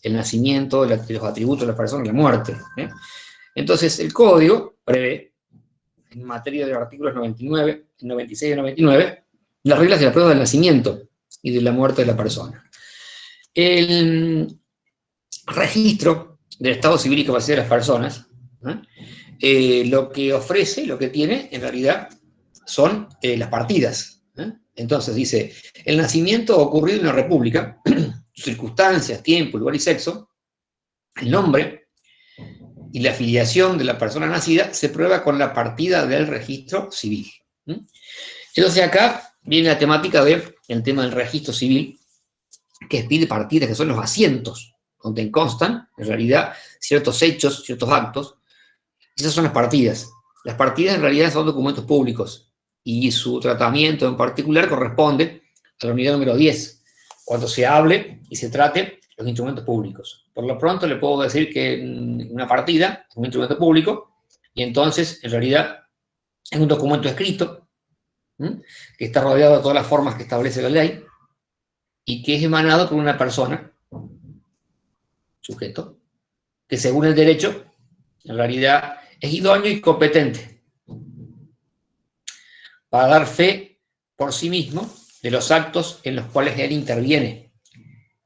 el nacimiento, los atributos de la persona y la muerte. Entonces, el código prevé, en materia de los artículos 99, 96 y 99, las reglas de la prueba del nacimiento y de la muerte de la persona. El registro del estado civil y capacidad de las personas, lo que ofrece, lo que tiene, en realidad, son las partidas. Entonces dice, el nacimiento ocurrido en la República, circunstancias, tiempo, lugar y sexo, el nombre y la afiliación de la persona nacida se prueba con la partida del registro civil. Entonces acá viene la temática del tema del registro civil, que pide partidas, que son los asientos, donde constan, en realidad, ciertos hechos, ciertos actos. Esas son las partidas. Las partidas, en realidad, son documentos públicos, y su tratamiento en particular corresponde a la unidad número 10, cuando se hable y se trate los instrumentos públicos. Por lo pronto, le puedo decir que una partida es un instrumento público, y entonces, en realidad, es un documento escrito, que está rodeado de todas las formas que establece la ley, y que es emanado por una persona, sujeto, que según el derecho, en realidad, es idóneo y competente para dar fe por sí mismo de los actos en los cuales él interviene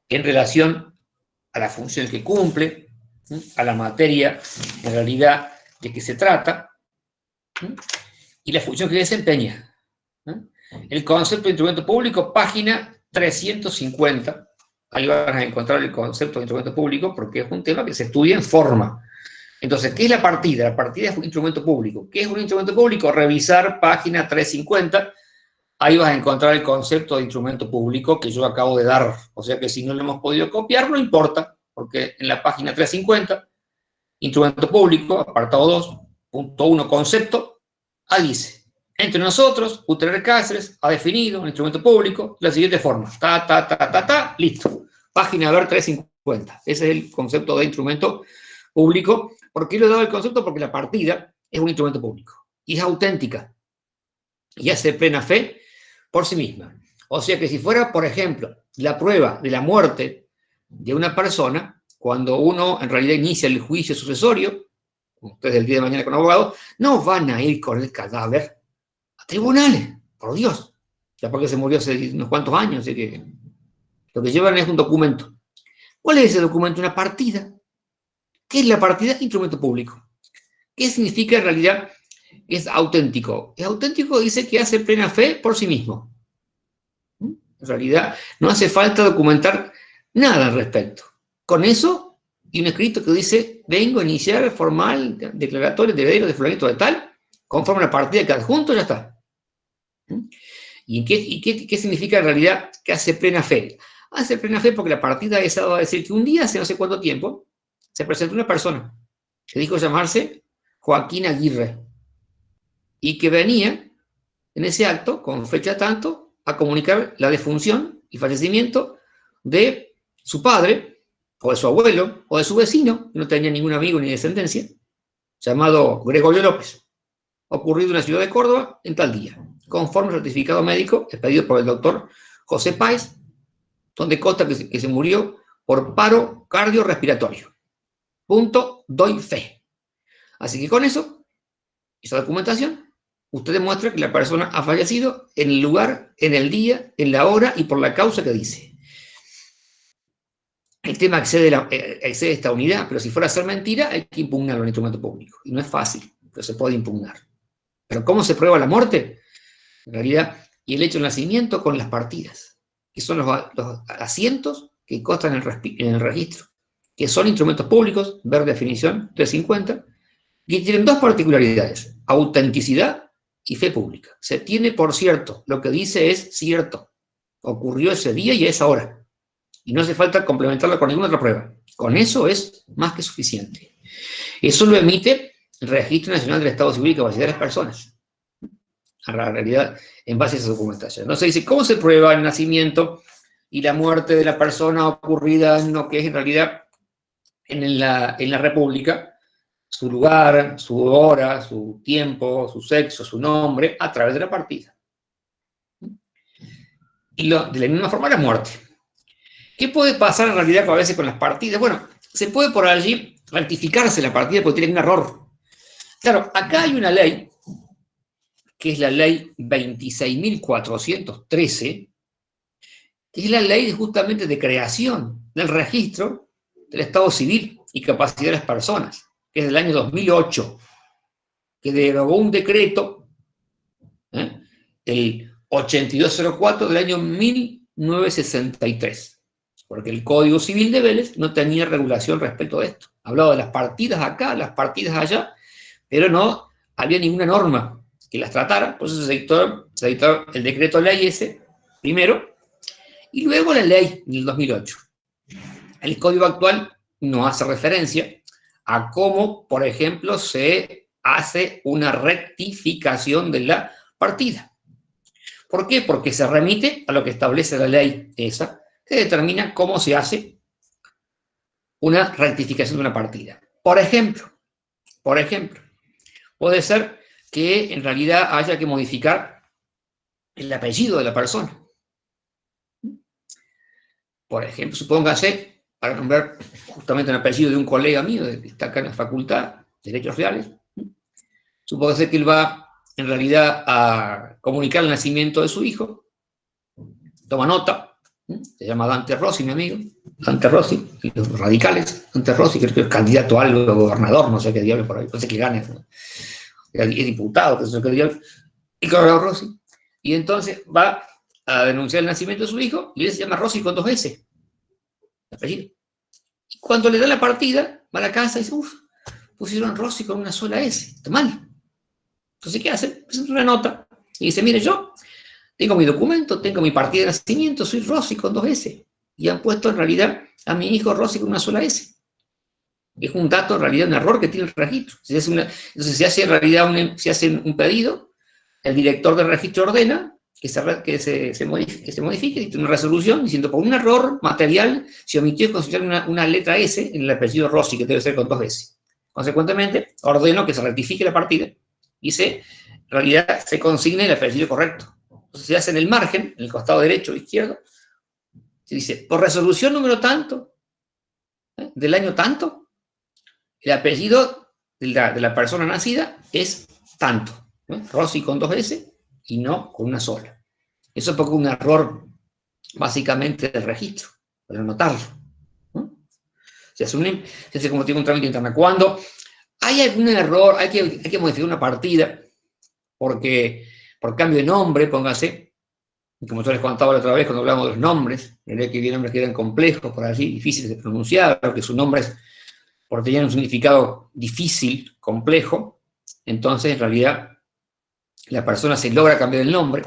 en relación a la función que cumple, a la materia, en realidad, de que se trata, y la función que desempeña. El concepto de instrumento público, página 350. Ahí van a encontrar el concepto de instrumento público, porque es un tema que se estudia en forma. Entonces, ¿qué es la partida? La partida es un instrumento público. ¿Qué es un instrumento público? Revisar página 350. Ahí vas a encontrar el concepto de instrumento público que yo acabo de dar. O sea que si no lo hemos podido copiar, no importa, porque en la página 350, instrumento público, apartado 2, punto 1, concepto, ahí dice, entre nosotros, Gutiérrez Cáceres ha definido un instrumento público de la siguiente forma, listo. Página ver 350. Ese es el concepto de instrumento público. ¿Por qué le he dado el concepto? Porque la partida es un instrumento público y es auténtica y hace plena fe por sí misma. O sea que si fuera, por ejemplo, la prueba de la muerte de una persona, cuando uno en realidad inicia el juicio sucesorio, ustedes el día de mañana con abogados, no van a ir con el cadáver a tribunales, por Dios, ya porque se murió hace unos cuantos años, así que lo que llevan es un documento. ¿Cuál es ese documento? Una partida. ¿Qué es la partida? Instrumento público. ¿Qué significa en realidad? Es auténtico. Es auténtico, dice que hace plena fe por sí mismo. En realidad, no hace falta documentar nada al respecto. Con eso, y un escrito que dice, vengo a iniciar formal declaratorio de heredero de fulanito de tal, conforme a la partida que adjunto, ya está. ¿Y qué significa en realidad que hace plena fe? Hace plena fe porque la partida esa va a decir que un día, hace no sé cuánto tiempo, se presentó una persona que dijo llamarse Joaquín Aguirre y que venía en ese acto, con fecha tanto, a comunicar la defunción y fallecimiento de su padre, o de su abuelo, o de su vecino, que no tenía ningún amigo ni descendencia, llamado Gregorio López, ocurrido en la ciudad de Córdoba en tal día, conforme al certificado médico expedido por el doctor José Páez, donde consta que se murió por paro cardiorrespiratorio. Punto, doy fe. Así que con eso, esa documentación, usted demuestra que la persona ha fallecido en el lugar, en el día, en la hora y por la causa que dice. El tema excede esta unidad, pero si fuera a ser mentira, hay que impugnarlo en el instrumento público. Y no es fácil, pero se puede impugnar. Pero ¿cómo se prueba la muerte? En realidad, y el hecho del nacimiento con las partidas, que son los asientos que constan en el registro, que son instrumentos públicos, ver definición 350, que tienen dos particularidades, autenticidad y fe pública. Se tiene por cierto, lo que dice es cierto, ocurrió ese día y a esa hora, y no hace falta complementarlo con ninguna otra prueba. Con eso es más que suficiente. Eso lo emite el Registro Nacional del Estado Civil y Capacidad de las Personas, a la realidad, en base a esa documentación. Entonces dice, ¿cómo se prueba el nacimiento y la muerte de la persona ocurrida en lo que es en realidad en la República? Su lugar, su hora, su tiempo, su sexo, su nombre, a través de la partida. Y de la misma forma la muerte. ¿Qué puede pasar en realidad a veces con las partidas? Bueno, se puede por allí rectificarse la partida porque tiene un error. Claro, acá hay una ley, que es la ley 26.413, que es la ley justamente de creación del registro del Estado civil y capacidad de las personas, que es del año 2008, que derogó un decreto, el 8204 del año 1963, porque el Código Civil de Vélez no tenía regulación respecto de esto. Hablaba de las partidas acá, las partidas allá, pero no había ninguna norma que las tratara, por eso se dictó el decreto ley ese, primero, y luego la ley del 2008. El código actual no hace referencia a cómo, por ejemplo, se hace una rectificación de la partida. ¿Por qué? Porque se remite a lo que establece la ley esa, que determina cómo se hace una rectificación de una partida. Por ejemplo, puede ser que en realidad haya que modificar el apellido de la persona. Por ejemplo, supóngase, para nombrar justamente un apellido de un colega mío que está acá en la Facultad de Derechos Reales, supóngase que él va en realidad a comunicar el nacimiento de su hijo, toma nota, se llama Dante Rossi, mi amigo, Dante Rossi, y los radicales, Dante Rossi, creo que es candidato a algo, gobernador, no sé qué diablo por ahí, no sé qué gane, es diputado, no sé qué diablo, y claro, Rossi, y entonces va a denunciar el nacimiento de su hijo, y él se llama Rossi con 2 S, apellido. Y cuando le da la partida, va a la casa y dice, uff, pusieron Rossi con una sola S, está mal. Entonces, ¿qué hace? Presenta una nota y dice, mire, yo tengo mi documento, tengo mi partida de nacimiento, soy Rossi con 2 S. Y han puesto en realidad a mi hijo Rossi con una sola S. Es un dato, en realidad, un error que tiene el registro. Entonces, se hace en realidad un pedido, el director del registro ordena que se modifique, y tiene una resolución diciendo, por un error material, se omitió considerar una letra S en el apellido Rossi, que debe ser con 2 S. Consecuentemente, ordeno que se rectifique la partida y en realidad se consigne el apellido correcto. Entonces se hace en el margen, en el costado derecho o izquierdo, se dice, por resolución número tanto, del año tanto, el apellido de la persona nacida es tanto, Rossi con 2 S y no con una sola. Eso es porque un error básicamente del registro, para anotarlo. Se hace como tiene un trámite interno. Cuando hay algún error, hay que modificar una partida, porque por cambio de nombre, póngase, como yo les contaba la otra vez cuando hablamos de los nombres, que había nombres que eran complejos por allí, difíciles de pronunciar, que su nombre porque tenían un significado difícil, complejo, entonces en realidad la persona se logra cambiar el nombre.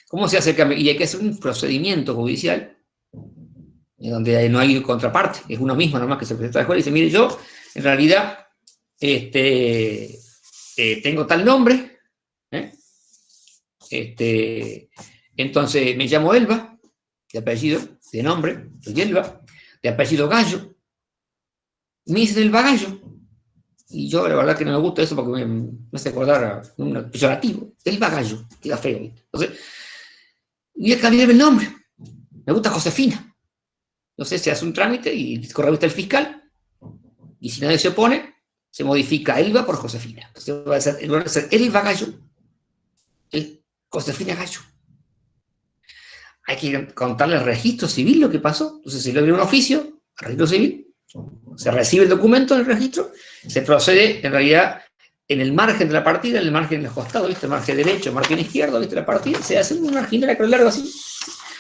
¿Cómo se hace el cambio? Y hay que hacer un procedimiento judicial en donde no hay contraparte, es uno mismo nomás que se presenta a la escuela y dice, mire, yo en realidad tengo tal nombre, entonces me llamo Elba, de apellido, de nombre, soy Elba, de apellido Gallo, me dicen Elba Gallo, y yo la verdad que no me gusta eso porque me hace acordar a un peyorativo, Elba Gallo, queda feo. Entonces, voy a cambiar el nombre, me gusta Josefina. Entonces se hace un trámite y corre vista el fiscal, y si nadie se opone, se modifica Elba por Josefina. Entonces va a ser Elba Gallo, Josefina Gallo. Hay que contarle al registro civil lo que pasó. Entonces se le abre un oficio al registro civil, se recibe el documento del registro, se procede en realidad en el margen de la partida, en el margen de los costados, ¿viste? El margen derecho, el margen izquierdo, ¿viste? La partida, se hace un marginal acá largo así.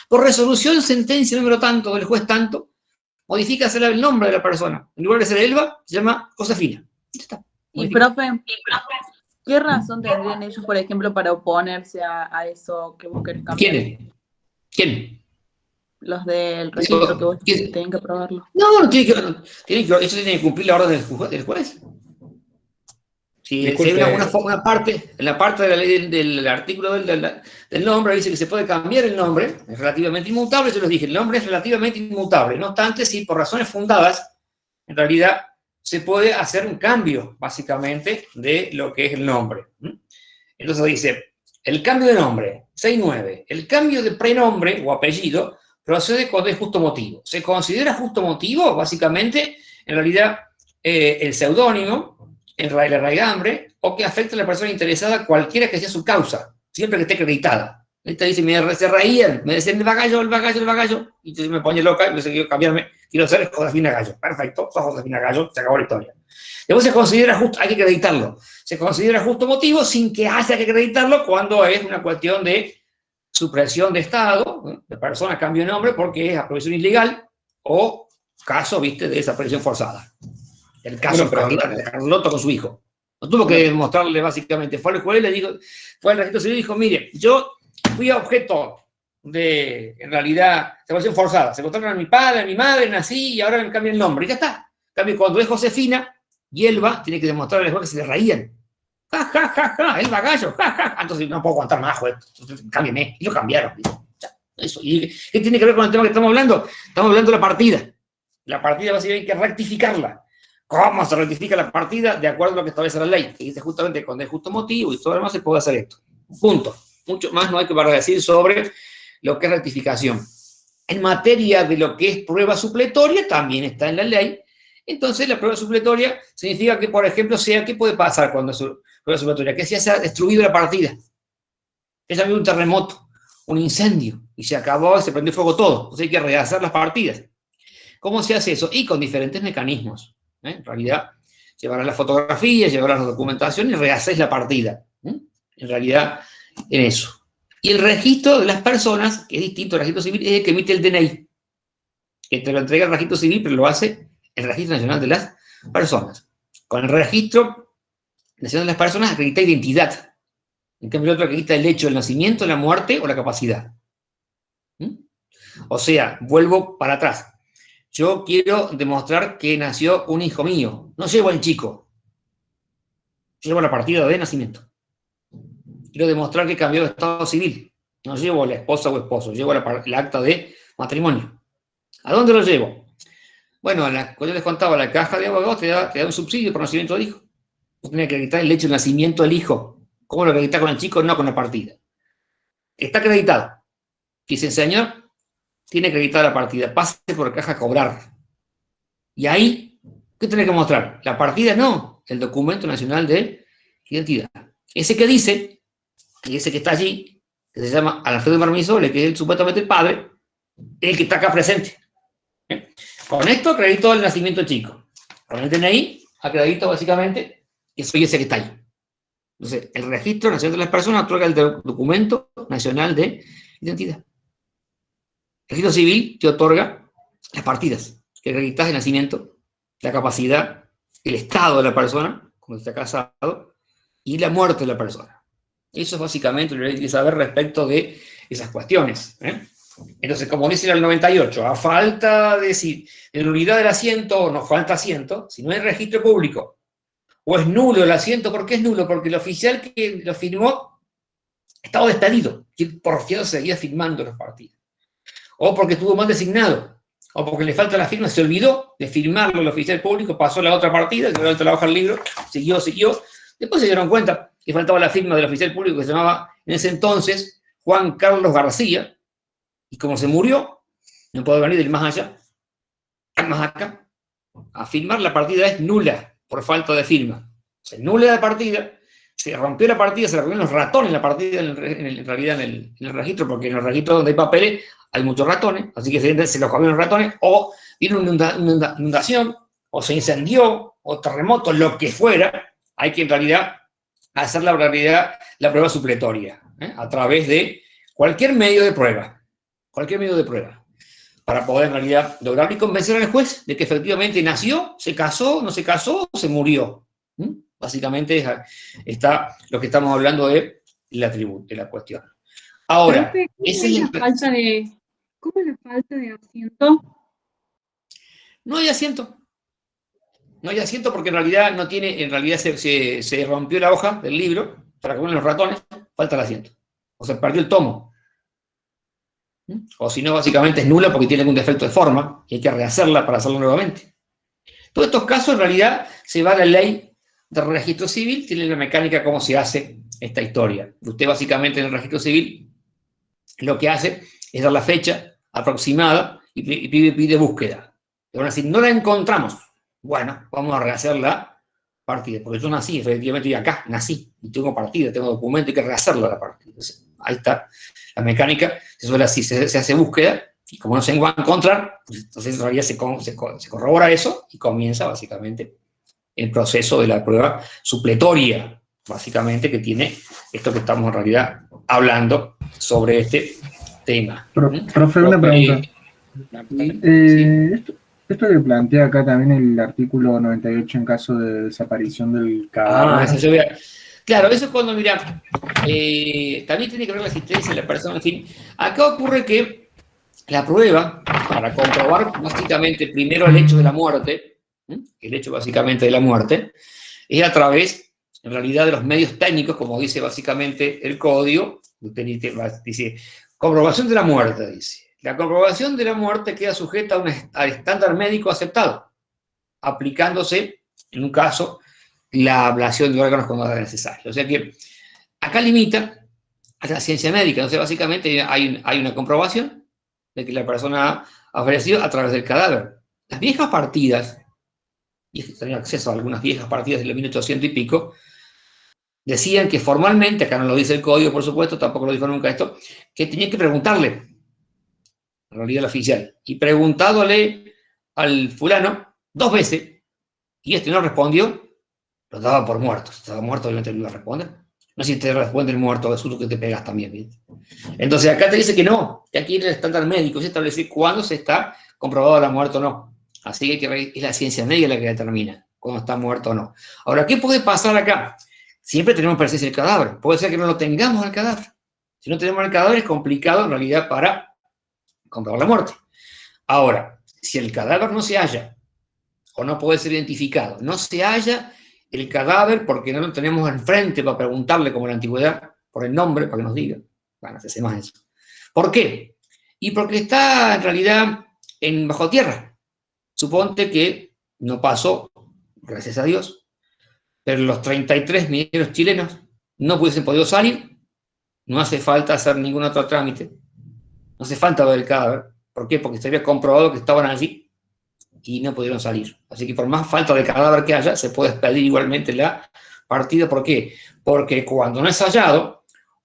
Por resolución, sentencia número tanto, del juez tanto, modifica el nombre de la persona. En lugar de ser Elba, se llama Josefina. Está. Y profe, ¿qué razón tendrían ellos, por ejemplo, para oponerse a eso que vos querés cambiar? ¿Quién? Los del registro que vos tienen que aprobarlo. No, eso tiene que cumplir la orden del juez. Si hay una parte, en la parte de la ley del artículo del nombre, dice que se puede cambiar el nombre, es relativamente inmutable, yo les dije, el nombre es relativamente inmutable, no obstante, si por razones fundadas, en realidad se puede hacer un cambio, básicamente, de lo que es el nombre. Entonces dice, el cambio de nombre, 6.9, el cambio de prenombre o apellido procede cuando es justo motivo. Se considera justo motivo, básicamente, en realidad, el seudónimo, el raigambre, o que afecte a la persona interesada, cualquiera que sea su causa, siempre que esté acreditada. Esta dice, se reían, me decían el bagallo, y entonces me ponía loca, y me quiero cambiarme, quiero ser Josefina Gallo. Perfecto, sos Josefina Gallo, se acabó la historia. Después se considera justo, hay que acreditarlo. Se considera justo motivo sin que haya que acreditarlo cuando es una cuestión de supresión de Estado, ¿no? De persona cambio de nombre porque es apropiación ilegal o caso, viste, de desaparición forzada. El caso de Carlotto con su hijo. No tuvo que demostrarle básicamente. Fue al juez, le dijo, fue al registro civil y dijo, mire, yo fui objeto de, en realidad, desaparición forzada. Se encontraron a mi padre, a mi madre, nací y ahora me cambia el nombre. Y ya está. En cambio, cuando es Josefina, Yelva tiene que demostrarle al juez que se le reían. Ja, ja, ja, ja, el bagallo, ja, ja. Entonces no puedo aguantar más, juez. Cámbiame. Y lo cambiaron. Eso. ¿Y qué tiene que ver con el tema que estamos hablando? Estamos hablando de la partida. La partida básicamente hay que rectificarla. ¿Cómo se rectifica la partida? De acuerdo a lo que establece la ley, que dice justamente cuando es justo motivo y todo lo demás se puede hacer esto. Punto. Mucho más no hay que para decir sobre lo que es rectificación. En materia de lo que es prueba supletoria, también está en la ley. Entonces, la prueba supletoria significa que, por ejemplo, ¿qué puede pasar cuando es prueba supletoria? Que se haya destruido la partida. Que haya habido un terremoto, un incendio, y se acabó, se prendió fuego todo. Entonces hay que rehacer las partidas. ¿Cómo se hace eso? Y con diferentes mecanismos. En realidad, llevarás las fotografías, llevarás la documentación y rehaces la partida. En realidad, en eso. Y el registro de las personas, que es distinto al registro civil, es el que emite el DNI. Que te lo entrega el registro civil, pero lo hace el Registro Nacional de las Personas. Con el Registro Nacional de las Personas acredita identidad. En cambio, el otro acredita el hecho del nacimiento, la muerte o la capacidad. O sea, vuelvo para atrás. Yo quiero demostrar que nació un hijo mío. No llevo al chico. Llevo la partida de nacimiento. Quiero demostrar que cambió de estado civil. No llevo a la esposa o esposo. Llevo el acta de matrimonio. ¿A dónde lo llevo? Bueno, como yo les contaba, la caja de abogados te da un subsidio por nacimiento del hijo. Vos tenés que acreditar el hecho del nacimiento del hijo. ¿Cómo lo acreditas con el chico? No con la partida. Está acreditado. Dice el señor, tiene acreditada la partida. Pase por la caja a cobrar. Y ahí, ¿qué tenés que mostrar? La partida no, el documento nacional de identidad. Ese que dice, y ese que está allí, que se llama Alfredo Marmisole, que es supuestamente el padre, es el que está acá presente. Con esto acredito el nacimiento del chico. Con el DNI acredito básicamente que soy ese que está ahí. Entonces, el Registro Nacional de las Personas otorga el documento nacional de identidad. El registro civil te otorga las partidas, que acreditas el nacimiento, la capacidad, el estado de la persona, cuando está casado, y la muerte de la persona. Eso es básicamente lo que hay que saber respecto de esas cuestiones. Entonces, como dice el 98, a falta de nulidad del asiento, no falta asiento, si no hay registro público, o es nulo el asiento, ¿por qué es nulo? Porque el oficial que lo firmó estaba despedido, y el porfiado seguía firmando los partidos. O porque estuvo mal designado, o porque le falta la firma, se olvidó de firmarlo el oficial público, pasó a la otra partida, que levantó la hoja del libro, siguió. Después se dieron cuenta que faltaba la firma del oficial público que se llamaba, en ese entonces, Juan Carlos García, y como se murió, no puede venir del más allá, más acá, a firmar la partida es nula, por falta de firma. Se nula la partida, se rompió la partida, se le rompieron los ratones en la partida, en realidad en el registro, porque en el registro donde hay papeles hay muchos ratones, así que se los comieron los ratones, o vino una inundación, o se incendió, o terremoto, lo que fuera, hay que en realidad hacer la prueba supletoria, a través de cualquier medio de prueba, para poder en realidad lograr y convencer al juez de que efectivamente nació, se casó, no se casó, o se murió. Básicamente está lo que estamos hablando de la cuestión. Ahora, ¿cómo es la falta de asiento? No hay asiento. No hay asiento porque en realidad no tiene, se rompió la hoja del libro para comer los ratones, falta el asiento. O se perdió el tomo. O si no, básicamente es nula porque tiene algún defecto de forma y hay que rehacerla para hacerlo nuevamente. Todos estos casos en realidad se va a la ley del registro civil, tiene la mecánica cómo se hace esta historia. Usted básicamente en el registro civil lo que hace es dar la fecha aproximada y pide búsqueda. Y van a decir, no la encontramos. Bueno, vamos a rehacer la partida, porque yo nací, efectivamente, y acá nací, y tengo partida, tengo documento, hay que rehacerla la partida. Entonces, ahí está la mecánica, se suele así, se hace búsqueda, y como no se va a encontrar, pues, entonces en realidad se corrobora eso, y comienza básicamente el proceso de la prueba supletoria, básicamente, que tiene esto que estamos en realidad hablando sobre este tema. Profe, una pregunta. Sí. Esto que plantea acá también el artículo 98 en caso de desaparición del cadáver. Claro, eso es cuando, mira, también tiene que ver la existencia de la persona, en fin. Acá ocurre que la prueba, para comprobar básicamente primero el hecho de la muerte, el hecho básicamente de la muerte, es a través, en realidad, de los medios técnicos, como dice básicamente el código, dice, comprobación de la muerte, dice. La comprobación de la muerte queda sujeta al estándar médico aceptado, aplicándose, en un caso, la ablación de órganos cuando sea necesario. O sea que acá limita a la ciencia médica. Entonces, básicamente, hay una comprobación de que la persona ha fallecido a través del cadáver. Las viejas partidas, y tenía acceso a algunas viejas partidas de los 1800 y pico, decían que formalmente, acá no lo dice el código, por supuesto, tampoco lo dijo nunca esto, que tenía que preguntarle, en realidad el oficial, y preguntándole al fulano 2 veces, y este no respondió, lo daba por muerto. Si estaba muerto, obviamente no iba a responder. No sé si te responde el muerto, es uno que te pegas también, ¿viste? Entonces acá te dice que no, que aquí en el estándar médico se establece cuándo se está comprobado la muerte o no. Así que es la ciencia médica la que determina cuándo está muerto o no. Ahora, ¿qué puede pasar acá? Siempre tenemos presencia del cadáver. Puede ser que no lo tengamos el cadáver. Si no tenemos el cadáver es complicado en realidad para comprobar la muerte. Ahora, si el cadáver no se halla o no puede ser identificado, no se halla el cadáver porque no lo tenemos enfrente para preguntarle como en la antigüedad por el nombre, para que nos diga. Bueno, se hace más eso. ¿Por qué? Y porque está en realidad bajo tierra. Suponte que no pasó, gracias a Dios, pero los 33 mineros chilenos no hubiesen podido salir, no hace falta hacer ningún otro trámite, no hace falta ver el cadáver. ¿Por qué? Porque se había comprobado que estaban allí y no pudieron salir. Así que por más falta de cadáver que haya, se puede expedir igualmente la partida. ¿Por qué? Porque cuando no es hallado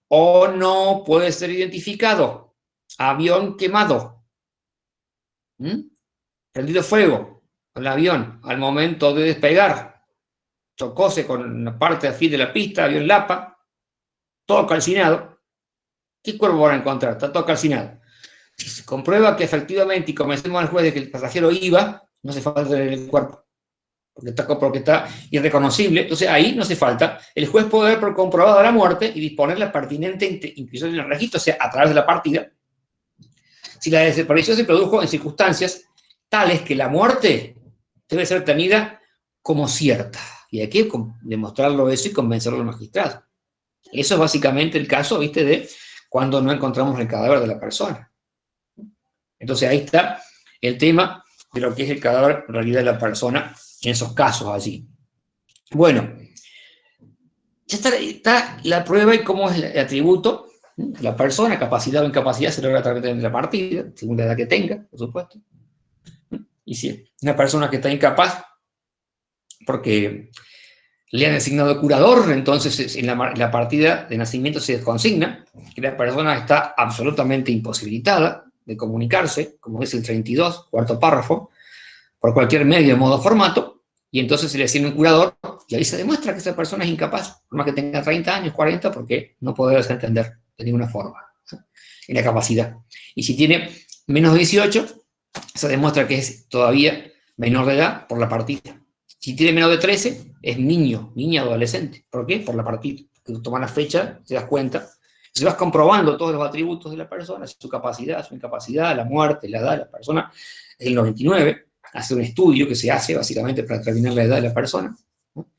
o no puede ser identificado, avión quemado, prendido fuego, el avión al momento de despegar, chocóse con una parte de fin de la pista, avión Lapa, todo calcinado, ¿qué cuerpo van a encontrar? Está todo calcinado. Si se comprueba que efectivamente, y convencemos al juez de que el pasajero iba, no hace falta tener el cuerpo, porque está irreconocible, entonces ahí no hace falta. El juez puede dar por comprobada la muerte y disponer la pertinente inscripción en el registro, o sea, a través de la partida, si la desaparición se produjo en circunstancias tales que la muerte debe ser tenida como cierta. Y hay que demostrarlo eso y convencerlo al magistrado. Eso es básicamente el caso, ¿viste? De cuando no encontramos el cadáver de la persona. Entonces ahí está el tema de lo que es el cadáver en realidad de la persona en esos casos allí. Bueno, ya está la prueba y cómo es el atributo. La persona, capacidad o incapacidad, se logra a través de la partida, según la edad que tenga, por supuesto. Y si una persona que está incapaz, porque le han asignado curador, entonces en la partida de nacimiento se consigna que la persona está absolutamente imposibilitada de comunicarse, como es el 32, cuarto párrafo, por cualquier medio, modo, formato, y entonces se le asigna un curador, y ahí se demuestra que esa persona es incapaz, por más que tenga 30 años, 40, porque no puede entender de ninguna forma en la capacidad. Y si tiene menos de 18, se demuestra que es todavía menor de edad por la partida. Si tiene menos de 13, es niño, niña, adolescente. ¿Por qué? Por la partida. Tú tomas la fecha, te das cuenta, si vas comprobando todos los atributos de la persona, su capacidad, su incapacidad, la muerte, la edad de la persona, es el 99, hace un estudio que se hace básicamente para determinar la edad de la persona, ¿no?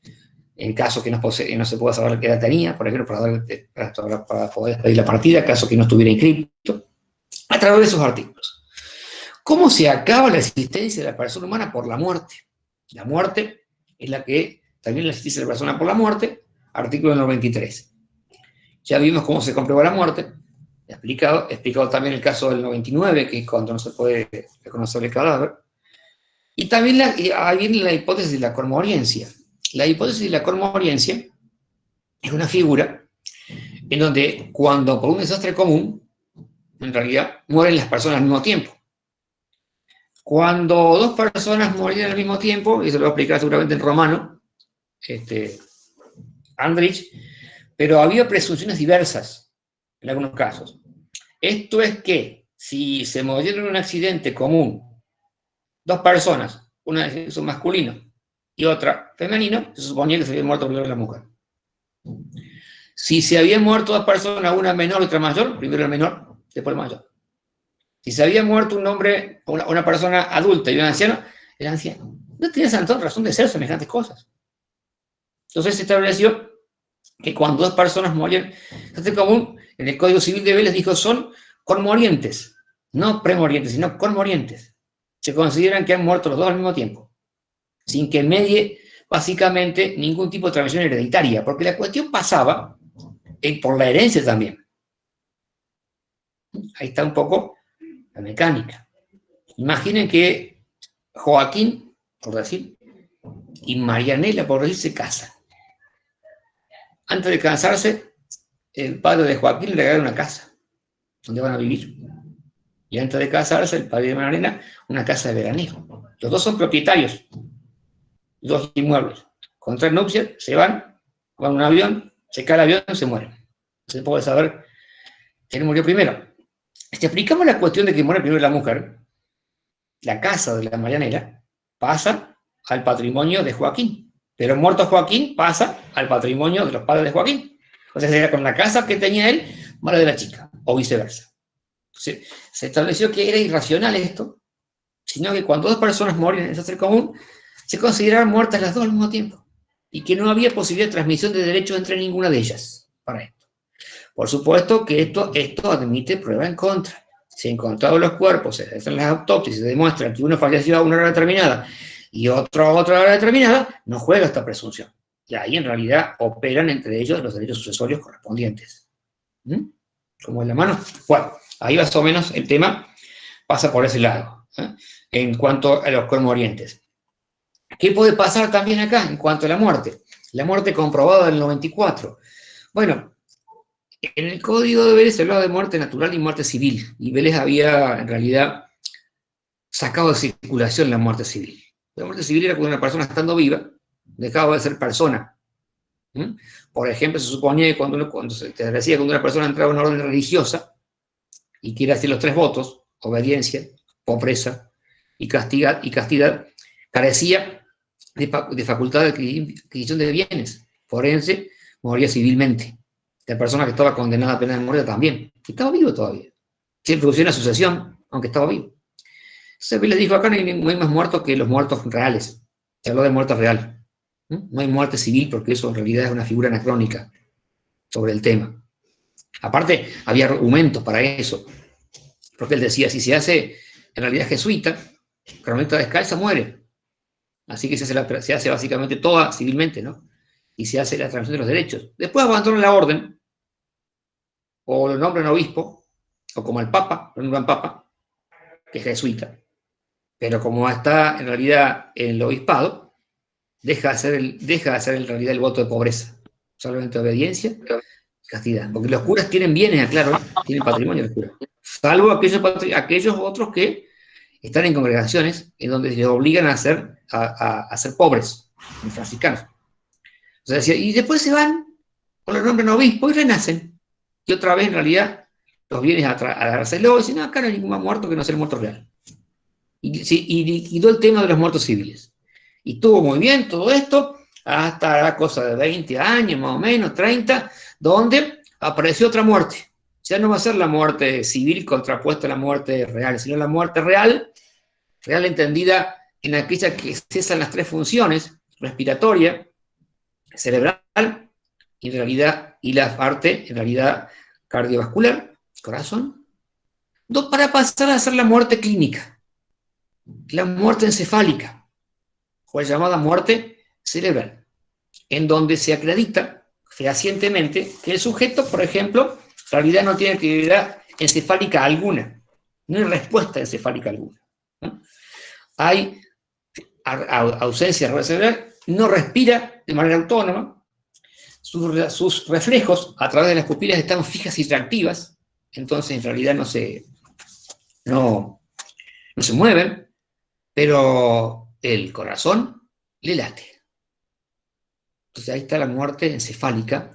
En caso que no se pueda saber qué edad tenía, por ejemplo, para poder pedir la partida, en caso que no estuviera inscrito, a través de esos artículos. ¿Cómo se acaba la existencia de la persona humana? Por la muerte. La muerte es la que, también la existencia de la persona por la muerte, artículo 93. Ya vimos cómo se comprueba la muerte, explicado también el caso del 99, que es cuando no se puede reconocer el cadáver. Y también ahí viene la hipótesis de la cormoriencia. La hipótesis de la cormoriencia es una figura en donde cuando por un desastre común, en realidad mueren las personas al mismo tiempo. Cuando dos personas morían al mismo tiempo, y eso lo va a explicar seguramente en romano, Andrich, pero había presunciones diversas en algunos casos. Esto es que si se murieron en un accidente común dos personas, una de sexo masculino y otra femenino, se suponía que se había muerto primero la mujer. Si se habían muerto dos personas, una menor y otra mayor, primero el menor, después el mayor. Si se había muerto un hombre, una persona adulta y un anciano, el anciano. No tenía razón de ser semejantes cosas. Entonces se estableció que cuando dos personas morían, este común, en el Código Civil de Vélez dijo son conmorientes, no premorientes, sino conmorientes. Se consideran que han muerto los dos al mismo tiempo, sin que medie básicamente ningún tipo de transmisión hereditaria, porque la cuestión pasaba por la herencia también. Ahí está un poco la mecánica. Imaginen que Joaquín, por decir, y Marianela, por decir, se casan. Antes de casarse, el padre de Joaquín le regala una casa donde van a vivir. Y antes de casarse, el padre de Marianela, una casa de veraneo. Los dos son propietarios, dos inmuebles. Contraen nupcias, se van a un avión, se cae el avión y se mueren. Se puede saber quién murió primero. Si explicamos la cuestión de que muere primero la mujer, la casa de la Marianela pasa al patrimonio de Joaquín. Pero muerto Joaquín pasa al patrimonio de los padres de Joaquín. O sea, sería con la casa que tenía él, muere de la chica, o viceversa. Se estableció que era irracional esto, sino que cuando dos personas morían en desastre común, se consideraban muertas las dos al mismo tiempo, y que no había posibilidad de transmisión de derechos entre ninguna de ellas para esto. Por supuesto que esto admite prueba en contra. Se han encontrado los cuerpos, se hacen las autopsias, se demuestra que uno falleció a una hora determinada y otro a otra hora determinada, no juega esta presunción. Y ahí en realidad operan entre ellos los derechos sucesorios correspondientes. ¿Cómo es la mano? Bueno, ahí más o menos el tema pasa por ese lado, en cuanto a los conmorientes. ¿Qué puede pasar también acá en cuanto a la muerte? La muerte comprobada del 94. Bueno, en el Código de Vélez se hablaba de muerte natural y muerte civil, y Vélez había en realidad sacado de circulación la muerte civil. La muerte civil era cuando una persona estando viva dejaba de ser persona. Por ejemplo, se suponía que cuando se te decía que cuando una persona entraba en una orden religiosa y quiere hacer los 3 votos, obediencia, pobreza y castidad, carecía de facultad de adquisición de bienes. Forense moría civilmente. La persona que estaba condenada a pena de muerte también, que estaba vivo todavía. Se produció una sucesión, aunque estaba vivo. Entonces les dijo, acá no hay más muertos que los muertos reales. Se habló de muerte real. No hay muerte civil porque eso en realidad es una figura anacrónica sobre el tema. Aparte, había argumentos para eso. Porque él decía, si se hace en realidad jesuita, carmelita descalza muere. Así que se hace básicamente toda civilmente, ¿no? Y se hace la transmisión de los derechos. Después abandonan la orden, o lo nombran obispo, o como el papa, lo nombran papa, que es jesuita. Pero como está en realidad en el obispado, deja de hacer en realidad el voto de pobreza. Solamente obediencia y castidad. Porque los curas tienen bienes, aclaro, tienen patrimonio los curas. Salvo aquellos otros que están en congregaciones en donde les obligan a ser pobres, los franciscanos. O sea, decía, y después se van, o los nombran obispos y renacen. Y otra vez, en realidad, los vienes a dárselo y dicen, no, acá no hay ningún más muerto que no sea el muerto real. Y liquidó el tema de los muertos civiles. Y estuvo muy bien todo esto, hasta la cosa de 20 años, más o menos, 30, donde apareció otra muerte. Ya no va a ser la muerte civil contrapuesta a la muerte real, sino la muerte real entendida en aquella que cesan las 3 funciones, respiratoria, cerebral, y la parte, en realidad, cardiovascular, corazón, para pasar a ser la muerte clínica, la muerte encefálica, o la llamada muerte cerebral, en donde se acredita fehacientemente que el sujeto, por ejemplo, realidad no tiene actividad encefálica alguna, no hay respuesta encefálica alguna, ¿no? Hay ausencia de red cerebral, no respira de manera autónoma, sus reflejos a través de las pupilas están fijas y reactivas, entonces en realidad no se mueven, pero el corazón le late. Entonces ahí está la muerte encefálica,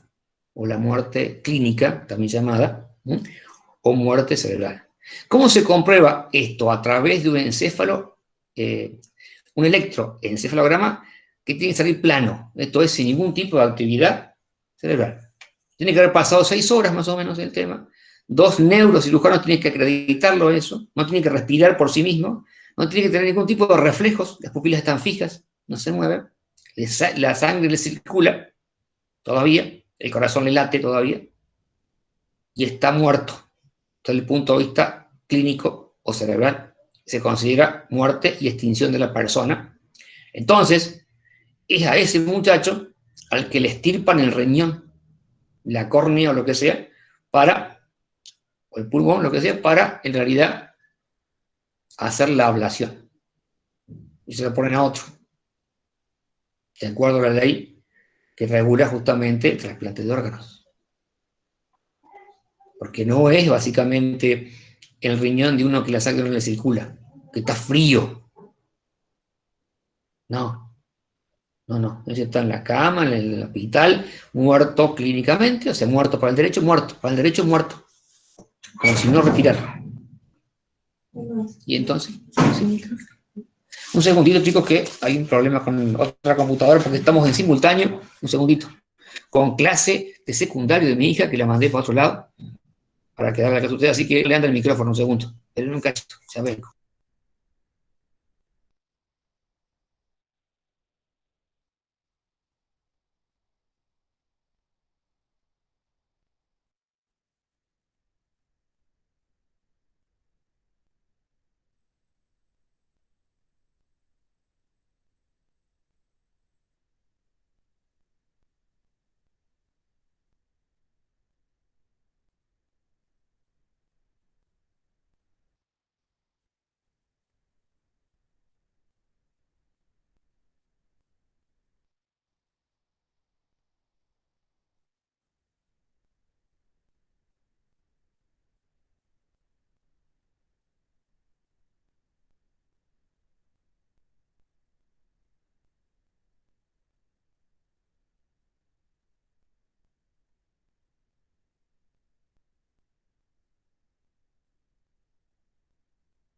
o la muerte clínica, también llamada, ¿sí? O muerte cerebral. ¿Cómo se comprueba esto? A través de un encéfalo, un electroencefalograma que tiene que salir plano, esto es sin ningún tipo de actividad cerebral. Tiene que haber pasado 6 horas más o menos el tema. 2 neurocirujanos tienen que acreditarlo eso, no tiene que respirar por sí mismo, no tiene que tener ningún tipo de reflejos, las pupilas están fijas, no se mueven, la sangre le circula todavía, el corazón le late todavía, y está muerto. Desde el punto de vista clínico o cerebral, se considera muerte y extinción de la persona. Entonces, es a ese muchacho al que le extirpan el riñón, la córnea o lo que sea, o el pulmón, lo que sea, para en realidad hacer la ablación. Y se lo ponen a otro, de acuerdo a la ley que regula justamente el trasplante de órganos. Porque no es básicamente el riñón de uno que la sangre no le circula, que está frío. No, ese está en la cama, en el hospital, muerto clínicamente, o sea, muerto para el derecho, muerto, como si no respirara. Y entonces, sí. Un segundito, chicos, que hay un problema con otra computadora porque estamos en simultáneo, un segundito, con clase de secundario de mi hija, que la mandé para otro lado, para que haga la clase usted, así que le anda el micrófono un segundo. Esperen un cachito, ya vengo.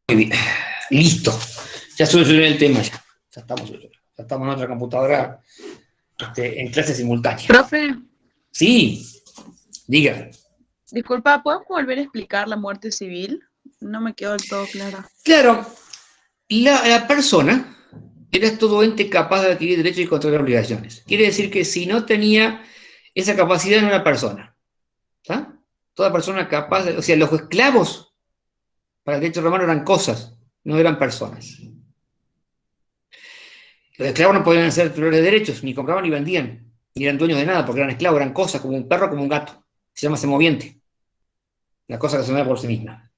Muy bien, listo. Ya solucioné el tema, ya estamos en otra computadora en clase simultánea. Profe, Sí, diga. disculpa, ¿podemos volver a explicar la muerte civil? No me quedó del todo clara. Claro, la persona era todo ente capaz de adquirir derechos y controlar obligaciones. Quiere decir que si no tenía esa capacidad no era persona. ¿Está? Toda persona capaz de... O sea, los esclavos para el derecho romano eran cosas, no eran personas. Los esclavos no podían ser titulares de derechos, ni compraban ni vendían, ni eran dueños de nada, porque eran esclavos, eran cosas, como un perro, como un gato. Se llama semoviente. La cosa que se mueve por sí misma.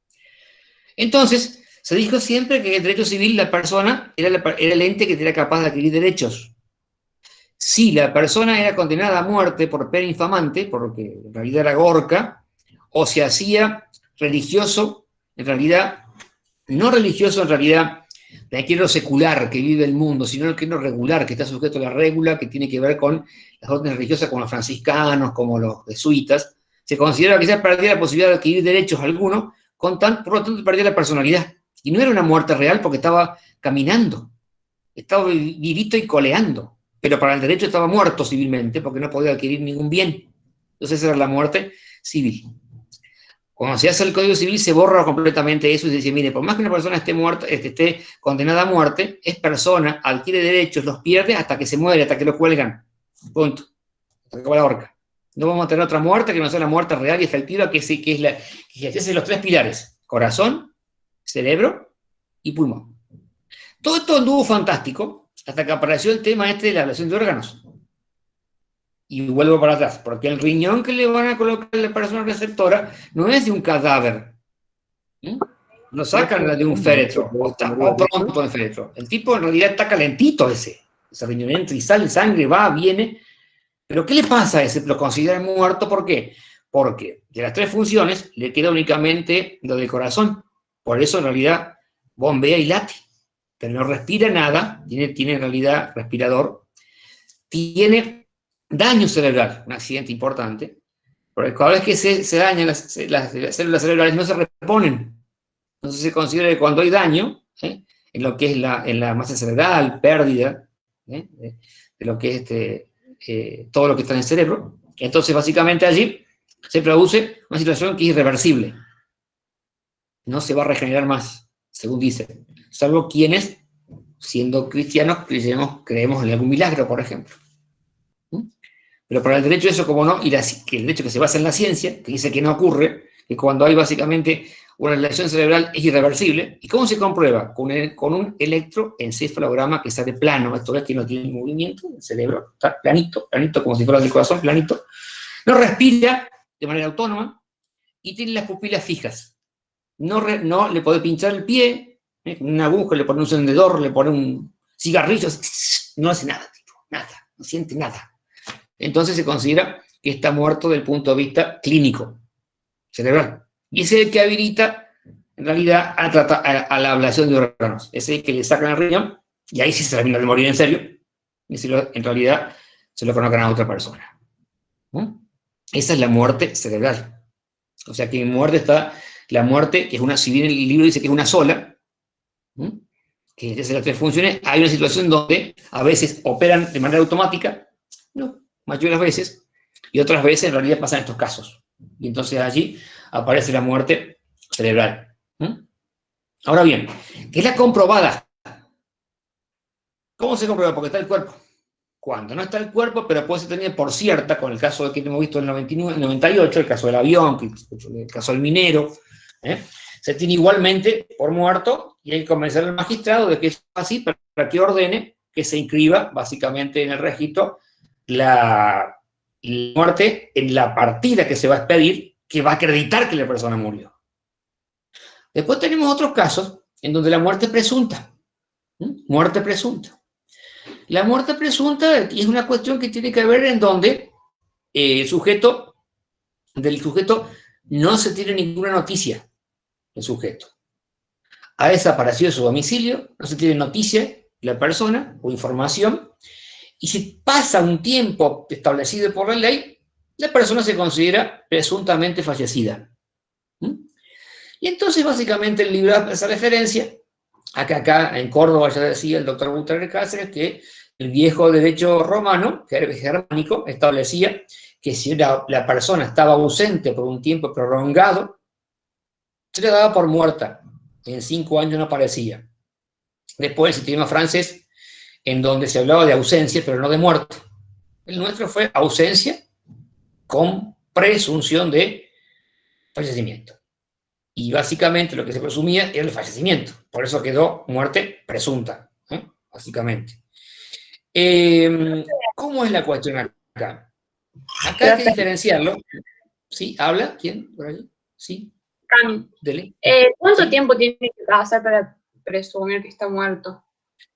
Entonces, se dijo siempre que el derecho civil, la persona, era el ente que era capaz de adquirir derechos. Si la persona era condenada a muerte por pena infamante, porque en realidad era Gorka, o se hacía religioso, en realidad, no religioso en realidad, de aquí lo secular que vive el mundo, sino el que no regular, que está sujeto a la regula, que tiene que ver con las órdenes religiosas como los franciscanos, como los jesuitas, se considera que ya perdía la posibilidad de adquirir derechos algunos, por lo tanto perdía la personalidad. Y no era una muerte real porque estaba caminando, estaba vivito y coleando, pero para el derecho estaba muerto civilmente porque no podía adquirir ningún bien. Entonces esa era la muerte civil. Cuando se hace el Código Civil se borra completamente eso y se dice, mire, por más que una persona esté muerta, esté condenada a muerte, es persona, adquiere derechos, los pierde hasta que se muere, hasta que lo cuelgan. Punto. Se acabó la horca. No vamos a tener otra muerte que no sea la muerte real y efectiva, que es los 3 pilares: corazón, cerebro y pulmón. Todo esto anduvo fantástico hasta que apareció el tema de la ablación de órganos. Y vuelvo para atrás, porque el riñón que le van a colocar a la persona receptora no es de un cadáver. No sacan la de un féretro, o pronto en féretro. El tipo en realidad está calentito ese riñón, entra y sale sangre, va, viene. Pero ¿qué le pasa a ese? Lo consideran muerto, ¿por qué? Porque de las 3 funciones le queda únicamente lo del corazón. Por eso en realidad bombea y late, pero no respira nada, tiene en realidad respirador, tiene daño cerebral, un accidente importante, porque cada vez que se dañan las células cerebrales no se reponen. Entonces se considera que cuando hay daño, en lo que es en la masa cerebral, pérdida, de lo que es todo lo que está en el cerebro, entonces básicamente allí se produce una situación que es irreversible. No se va a regenerar más, según dice, salvo quienes, siendo cristianos, creemos en algún milagro, por ejemplo. Pero para el derecho eso, como no, que el derecho que se basa en la ciencia, que dice que no ocurre, que cuando hay básicamente una lesión cerebral es irreversible. ¿Y cómo se comprueba? Con un electroencefalograma que sale plano, esto es que no tiene movimiento, el cerebro está planito, como si fuera el corazón, planito, no respira de manera autónoma y tiene las pupilas fijas. No le puede pinchar el pie, con una aguja, le pone un encendedor, le pone un cigarrillo, no hace nada, tipo, nada, no siente nada. Entonces se considera que está muerto desde el punto de vista clínico, cerebral. Y ese es el que habilita, en realidad, a la ablación de órganos. Ese es el que le sacan el riñón, y ahí sí se termina de morir en serio, y en realidad se lo colocan a otra persona. Esa es la muerte cerebral. O sea que en muerte está la muerte, que es una, si bien el libro dice que es una sola, que es de las 3 funciones, hay una situación donde a veces operan de manera automática, no, mayores veces, y otras veces en realidad pasan estos casos. Y entonces allí aparece la muerte cerebral. Ahora bien, ¿qué es la comprobada? ¿Cómo se comprueba? Porque está el cuerpo. Cuando no está el cuerpo, pero puede ser tenida por cierta, con el caso de que hemos visto en el 99, el 98, el caso del avión, el caso del minero, se tiene igualmente por muerto y hay que convencer al magistrado de que es así para que ordene que se inscriba básicamente en el registro la muerte en la partida que se va a expedir, que va a acreditar que la persona murió. Después tenemos otros casos en donde la muerte es presunta. Muerte presunta. La muerte presunta es una cuestión que tiene que ver en donde del sujeto no se tiene ninguna noticia del sujeto. Ha desaparecido de su domicilio, no se tiene noticia de la persona o información, y si pasa un tiempo establecido por la ley, la persona se considera presuntamente fallecida. Y entonces, básicamente, el libro hace esa referencia a que acá en Córdoba ya decía el doctor Butrón Cáceres que el viejo derecho romano, germánico, establecía que si la persona estaba ausente por un tiempo prolongado, se le daba por muerta. En 5 años no aparecía. Después el sistema francés, en donde se hablaba de ausencia, pero no de muerte. El nuestro fue ausencia con presunción de fallecimiento. Y básicamente lo que se presumía era el fallecimiento. Por eso quedó muerte presunta, básicamente. ¿Cómo es la cuestión acá? Acá hay que diferenciarlo. ¿Sí? ¿Habla? ¿Quién? ¿Por allí? ¿Sí? Cami. Dele. ¿Cuánto tiempo tiene que pasar para presumir que está muerto?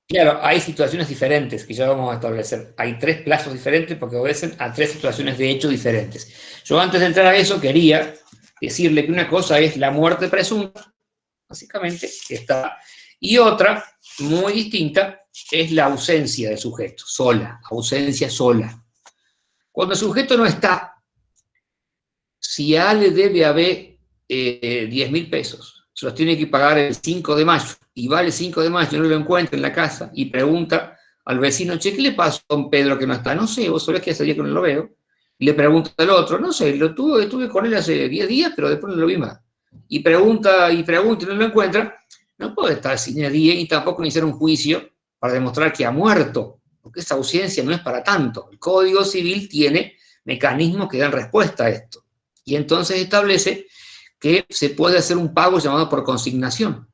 Claro, hay situaciones diferentes que ya vamos a establecer. Hay 3 plazos diferentes porque obedecen a 3 situaciones de hecho diferentes. Yo antes de entrar a eso quería decirle que una cosa es la muerte presunta, básicamente, que está, y otra, muy distinta, es la ausencia del sujeto, sola, ausencia sola. Cuando el sujeto no está, si A le debe a B 10.000 pesos, se los tiene que pagar el 5 de mayo, y va el 5 de mayo, no lo encuentra en la casa, y pregunta al vecino, che, ¿qué le pasó a don Pedro que no está? No sé, vos sabés que hace día que no lo veo. Y le pregunta al otro, no sé, estuve con él hace 10 días, pero después no lo vi más. Y pregunta, y no lo encuentra, no puede estar sin día y tampoco iniciar un juicio para demostrar que ha muerto, porque esa ausencia no es para tanto. El Código Civil tiene mecanismos que dan respuesta a esto. Y entonces establece que se puede hacer un pago llamado por consignación.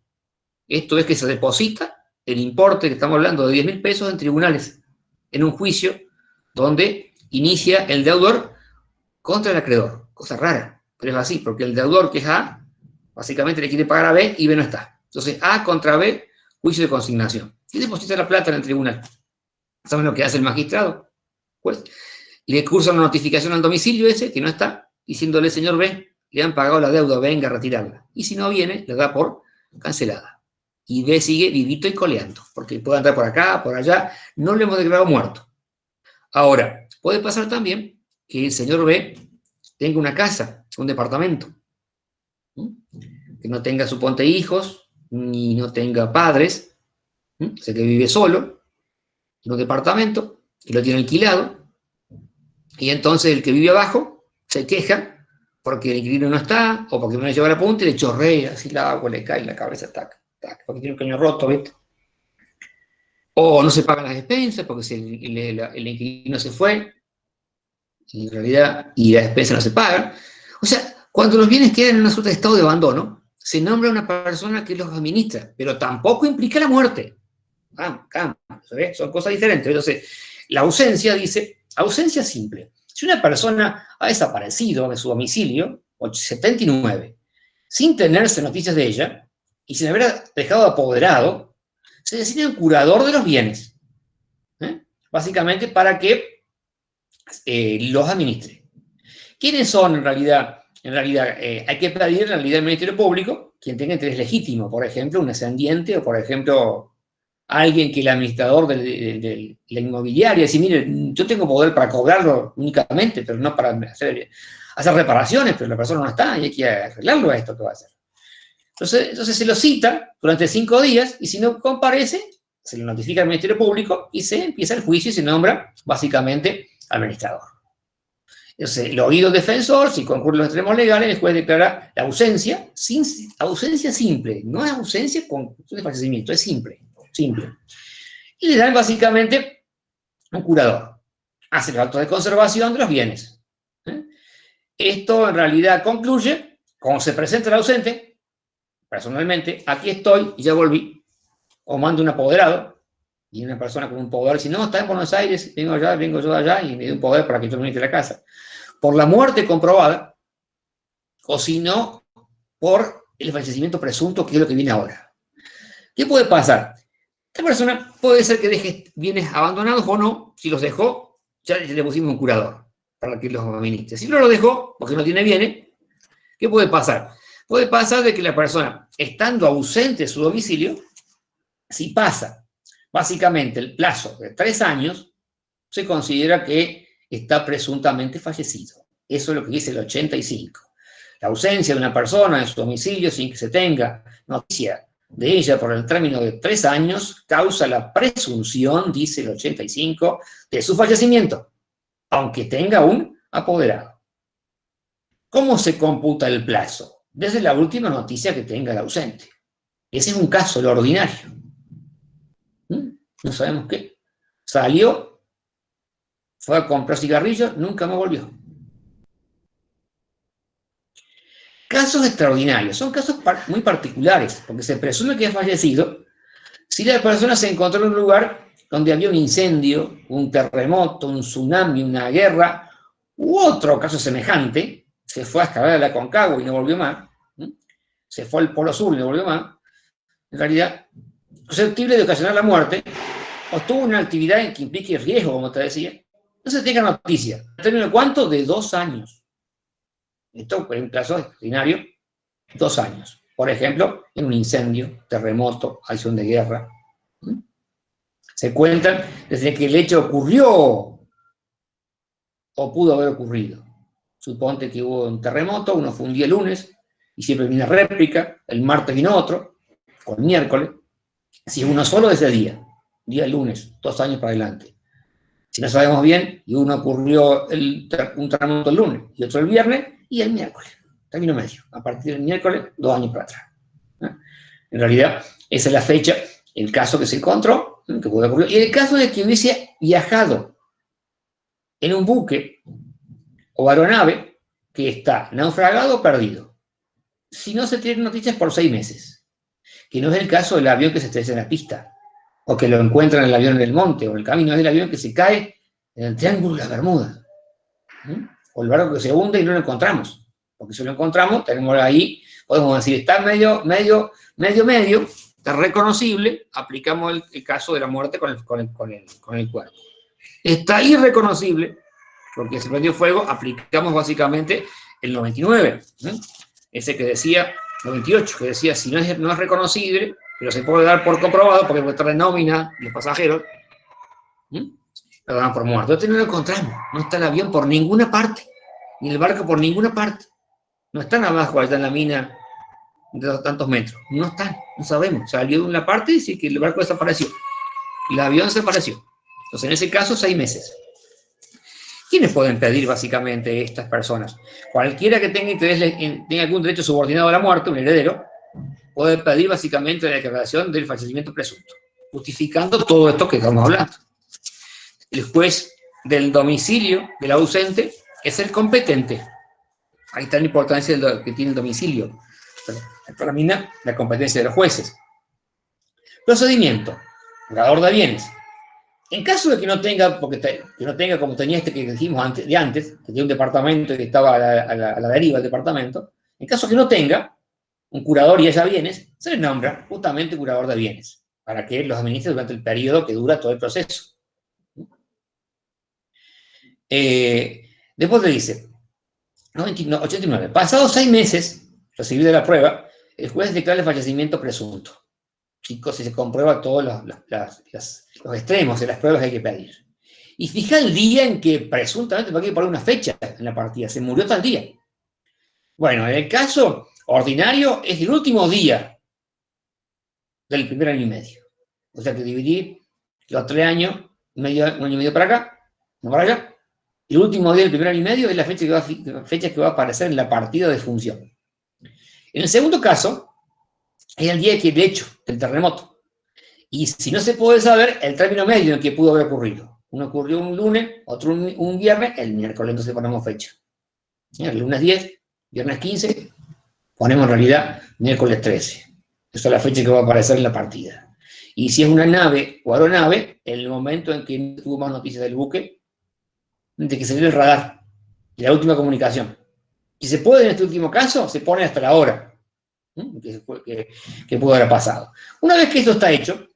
Esto es que se deposita el importe que estamos hablando de 10.000 pesos en tribunales, en un juicio donde inicia el deudor contra el acreedor. Cosa rara, pero es así, porque el deudor, que es A, básicamente le quiere pagar a B y B no está. Entonces, A contra B, juicio de consignación. Y deposita la plata en el tribunal. ¿Saben lo que hace el magistrado? Pues le cursa una notificación al domicilio ese, que no está, diciéndole, señor B, le han pagado la deuda, venga a retirarla. Y si no viene, le da por cancelada. Y B sigue vivito y coleando, porque puede andar por acá, por allá, no le hemos declarado muerto. Ahora, puede pasar también que el señor B tenga una casa, un departamento, que no tenga, suponte, hijos, ni no tenga padres, o sea, que vive solo, en un departamento, que lo tiene alquilado, y entonces el que vive abajo se queja porque el inquilino no está, o porque me lo lleva a la punta y le chorrea, así el agua le cae en la cabeza, tac, tac, porque tiene un caño roto, ¿viste? O no se pagan las despensas porque el inquilino se fue, y en realidad, y las despensas no se pagan. O sea, cuando los bienes quedan en una suerte de estado de abandono, se nombra una persona que los administra, pero tampoco implica la muerte. ¿Sabes? Son cosas diferentes. Entonces, la ausencia dice, ausencia simple. Si una persona ha desaparecido de su domicilio, 79, sin tenerse noticias de ella, y sin haber dejado apoderado, se designa un curador de los bienes. Básicamente para que los administre. ¿Quiénes son en realidad? En realidad, hay que pedir en realidad al Ministerio Público, quien tenga interés legítimo, por ejemplo, un ascendiente, o por ejemplo, alguien que el administrador de la inmobiliaria, decir, mire, yo tengo poder para cobrarlo únicamente, pero no para hacer reparaciones, pero la persona no está y hay que arreglarlo a esto que va a hacer. Entonces se lo cita durante 5 días y si no comparece, se le notifica al Ministerio Público y se empieza el juicio y se nombra básicamente administrador. Entonces, el oído defensor, si concurren los extremos legales, el juez declara la ausencia, ausencia simple, no es ausencia con desfallecimiento, es simple. Y le dan básicamente un curador. Hace los actos de conservación de los bienes. Esto en realidad concluye, como se presenta el ausente, personalmente, aquí estoy y ya volví, o mando un apoderado, y una persona con un poder dice, no, está en Buenos Aires, vengo yo de allá, y me dio un poder para que yo me meta a la casa. Por la muerte comprobada, o si no, por el fallecimiento presunto, que es lo que viene ahora. ¿Qué puede pasar? Esta persona puede ser que deje bienes abandonados o no. Si los dejó, ya le pusimos un curador para que los administre. Si no los dejó, porque no tiene bienes, ¿qué puede pasar? Puede pasar de que la persona, estando ausente de su domicilio, si pasa básicamente el plazo de 3 años, se considera que está presuntamente fallecido. Eso es lo que dice el 85. La ausencia de una persona en su domicilio sin que se tenga noticia de ella por el término de 3 años causa la presunción, dice el 85, de su fallecimiento, aunque tenga un apoderado. ¿Cómo se computa el plazo? Desde la última noticia que tenga el ausente. Ese es un caso, lo ordinario. No sabemos qué. Salió, fue a comprar cigarrillos, nunca más volvió. Casos extraordinarios, son casos muy particulares, porque se presume que ha fallecido si la persona se encontró en un lugar donde había un incendio, un terremoto, un tsunami, una guerra, u otro caso semejante, se fue a excavar a la Aconcagua y no volvió más, se fue al Polo Sur y no volvió más, en realidad, susceptible de ocasionar la muerte, o tuvo una actividad que implique riesgo, como te decía, no se tenga noticia. ¿En términos de cuánto? De 2 años. Esto en un caso extraordinario, 2 años. Por ejemplo, en un incendio, terremoto, acción de guerra. Se cuentan desde que el hecho ocurrió o pudo haber ocurrido. Suponte que hubo un terremoto, uno fue un día lunes, y siempre viene réplica, el martes vino otro, o el miércoles. Si uno solo ese día lunes, 2 años para adelante. Si no sabemos bien, y uno ocurrió un terremoto el lunes, y otro el viernes, y el miércoles, término medio. A partir del miércoles, 2 años para atrás. En realidad, esa es la fecha, el caso que se encontró, que puede ocurrir. Y el caso de que hubiese viajado en un buque o aeronave que está naufragado o perdido. Si no se tienen noticias por 6 meses. Que no es el caso del avión que se estrella en la pista, o que lo encuentran en el avión en el monte, o el camino del avión que se cae en el Triángulo de las Bermudas. O el barco que se hunde y no lo encontramos. Porque si lo encontramos, tenemos ahí, podemos decir, está medio, está reconocible, aplicamos el caso de la muerte con el cuerpo. Está irreconocible, porque se prendió fuego, aplicamos básicamente el 99, ese que decía, 98, que decía, si no es reconocible, pero se puede dar por comprobado, porque trae nómina los pasajeros, lo dan por muerto. Entonces no lo encontramos, no está el avión por ninguna parte, ni el barco por ninguna parte. No están abajo, allá en la mina de tantos metros. No están, no sabemos. Salió de una parte y dice que el barco desapareció. Y el avión desapareció. Entonces, en ese caso, 6 meses. ¿Quiénes pueden pedir, básicamente, estas personas? Cualquiera que tenga algún derecho subordinado a la muerte, un heredero, puede pedir, básicamente, la declaración del fallecimiento presunto, justificando todo esto que estamos hablando. El juez del domicilio del ausente es el competente. Ahí está la importancia de lo que tiene el domicilio. Determina la competencia de los jueces. Procedimiento. Curador de bienes. En caso de que no tenga, como tenía este que dijimos antes, que tenía un departamento y que estaba a la deriva del departamento, en caso de que no tenga un curador y haya bienes, se le nombra justamente curador de bienes, para que los administre durante el periodo que dura todo el proceso. Después le dice, 89. Pasados 6 meses, recibida la prueba, el juez declara el fallecimiento presunto. Chicos, si se comprueba todos los extremos de las pruebas que hay que pedir. Y fija el día en que presuntamente, porque hay que poner una fecha en la partida, se murió tal día. Bueno, en el caso ordinario es el último día del primer año y medio. O sea que dividir los 3 años, un año y medio para acá, no para allá. El último día del primer año y medio es la fecha que va a aparecer en la partida de función. En el segundo caso, es el día del hecho, del terremoto. Y si no se puede saber, el término medio en que pudo haber ocurrido. Uno ocurrió un lunes, otro un viernes, el miércoles entonces ponemos fecha. El lunes 10, viernes 15, ponemos en realidad miércoles 13. Esa es la fecha que va a aparecer en la partida. Y si es una nave o aeronave, el momento en que no tuvo más noticias del buque, de que salió el radar, y la última comunicación. Si se puede en este último caso, se pone hasta la hora que pudo haber pasado. Una vez que esto está hecho,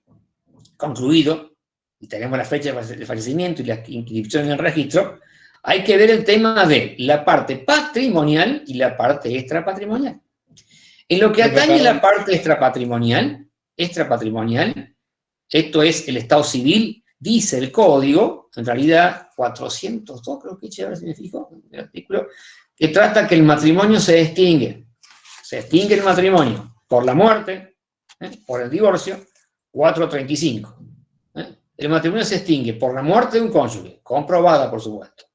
concluido, y tenemos la fecha de fallecimiento y la inscripción en el registro, hay que ver el tema de la parte patrimonial y la parte extrapatrimonial. En lo que atañe a la parte extrapatrimonial, esto es el estado civil, dice el código, en realidad 402, creo que ahora se me fijo, el artículo, que trata que el matrimonio se extingue el matrimonio por la muerte, por el divorcio, 435. El matrimonio se extingue por la muerte de un cónyuge, comprobada por supuesto,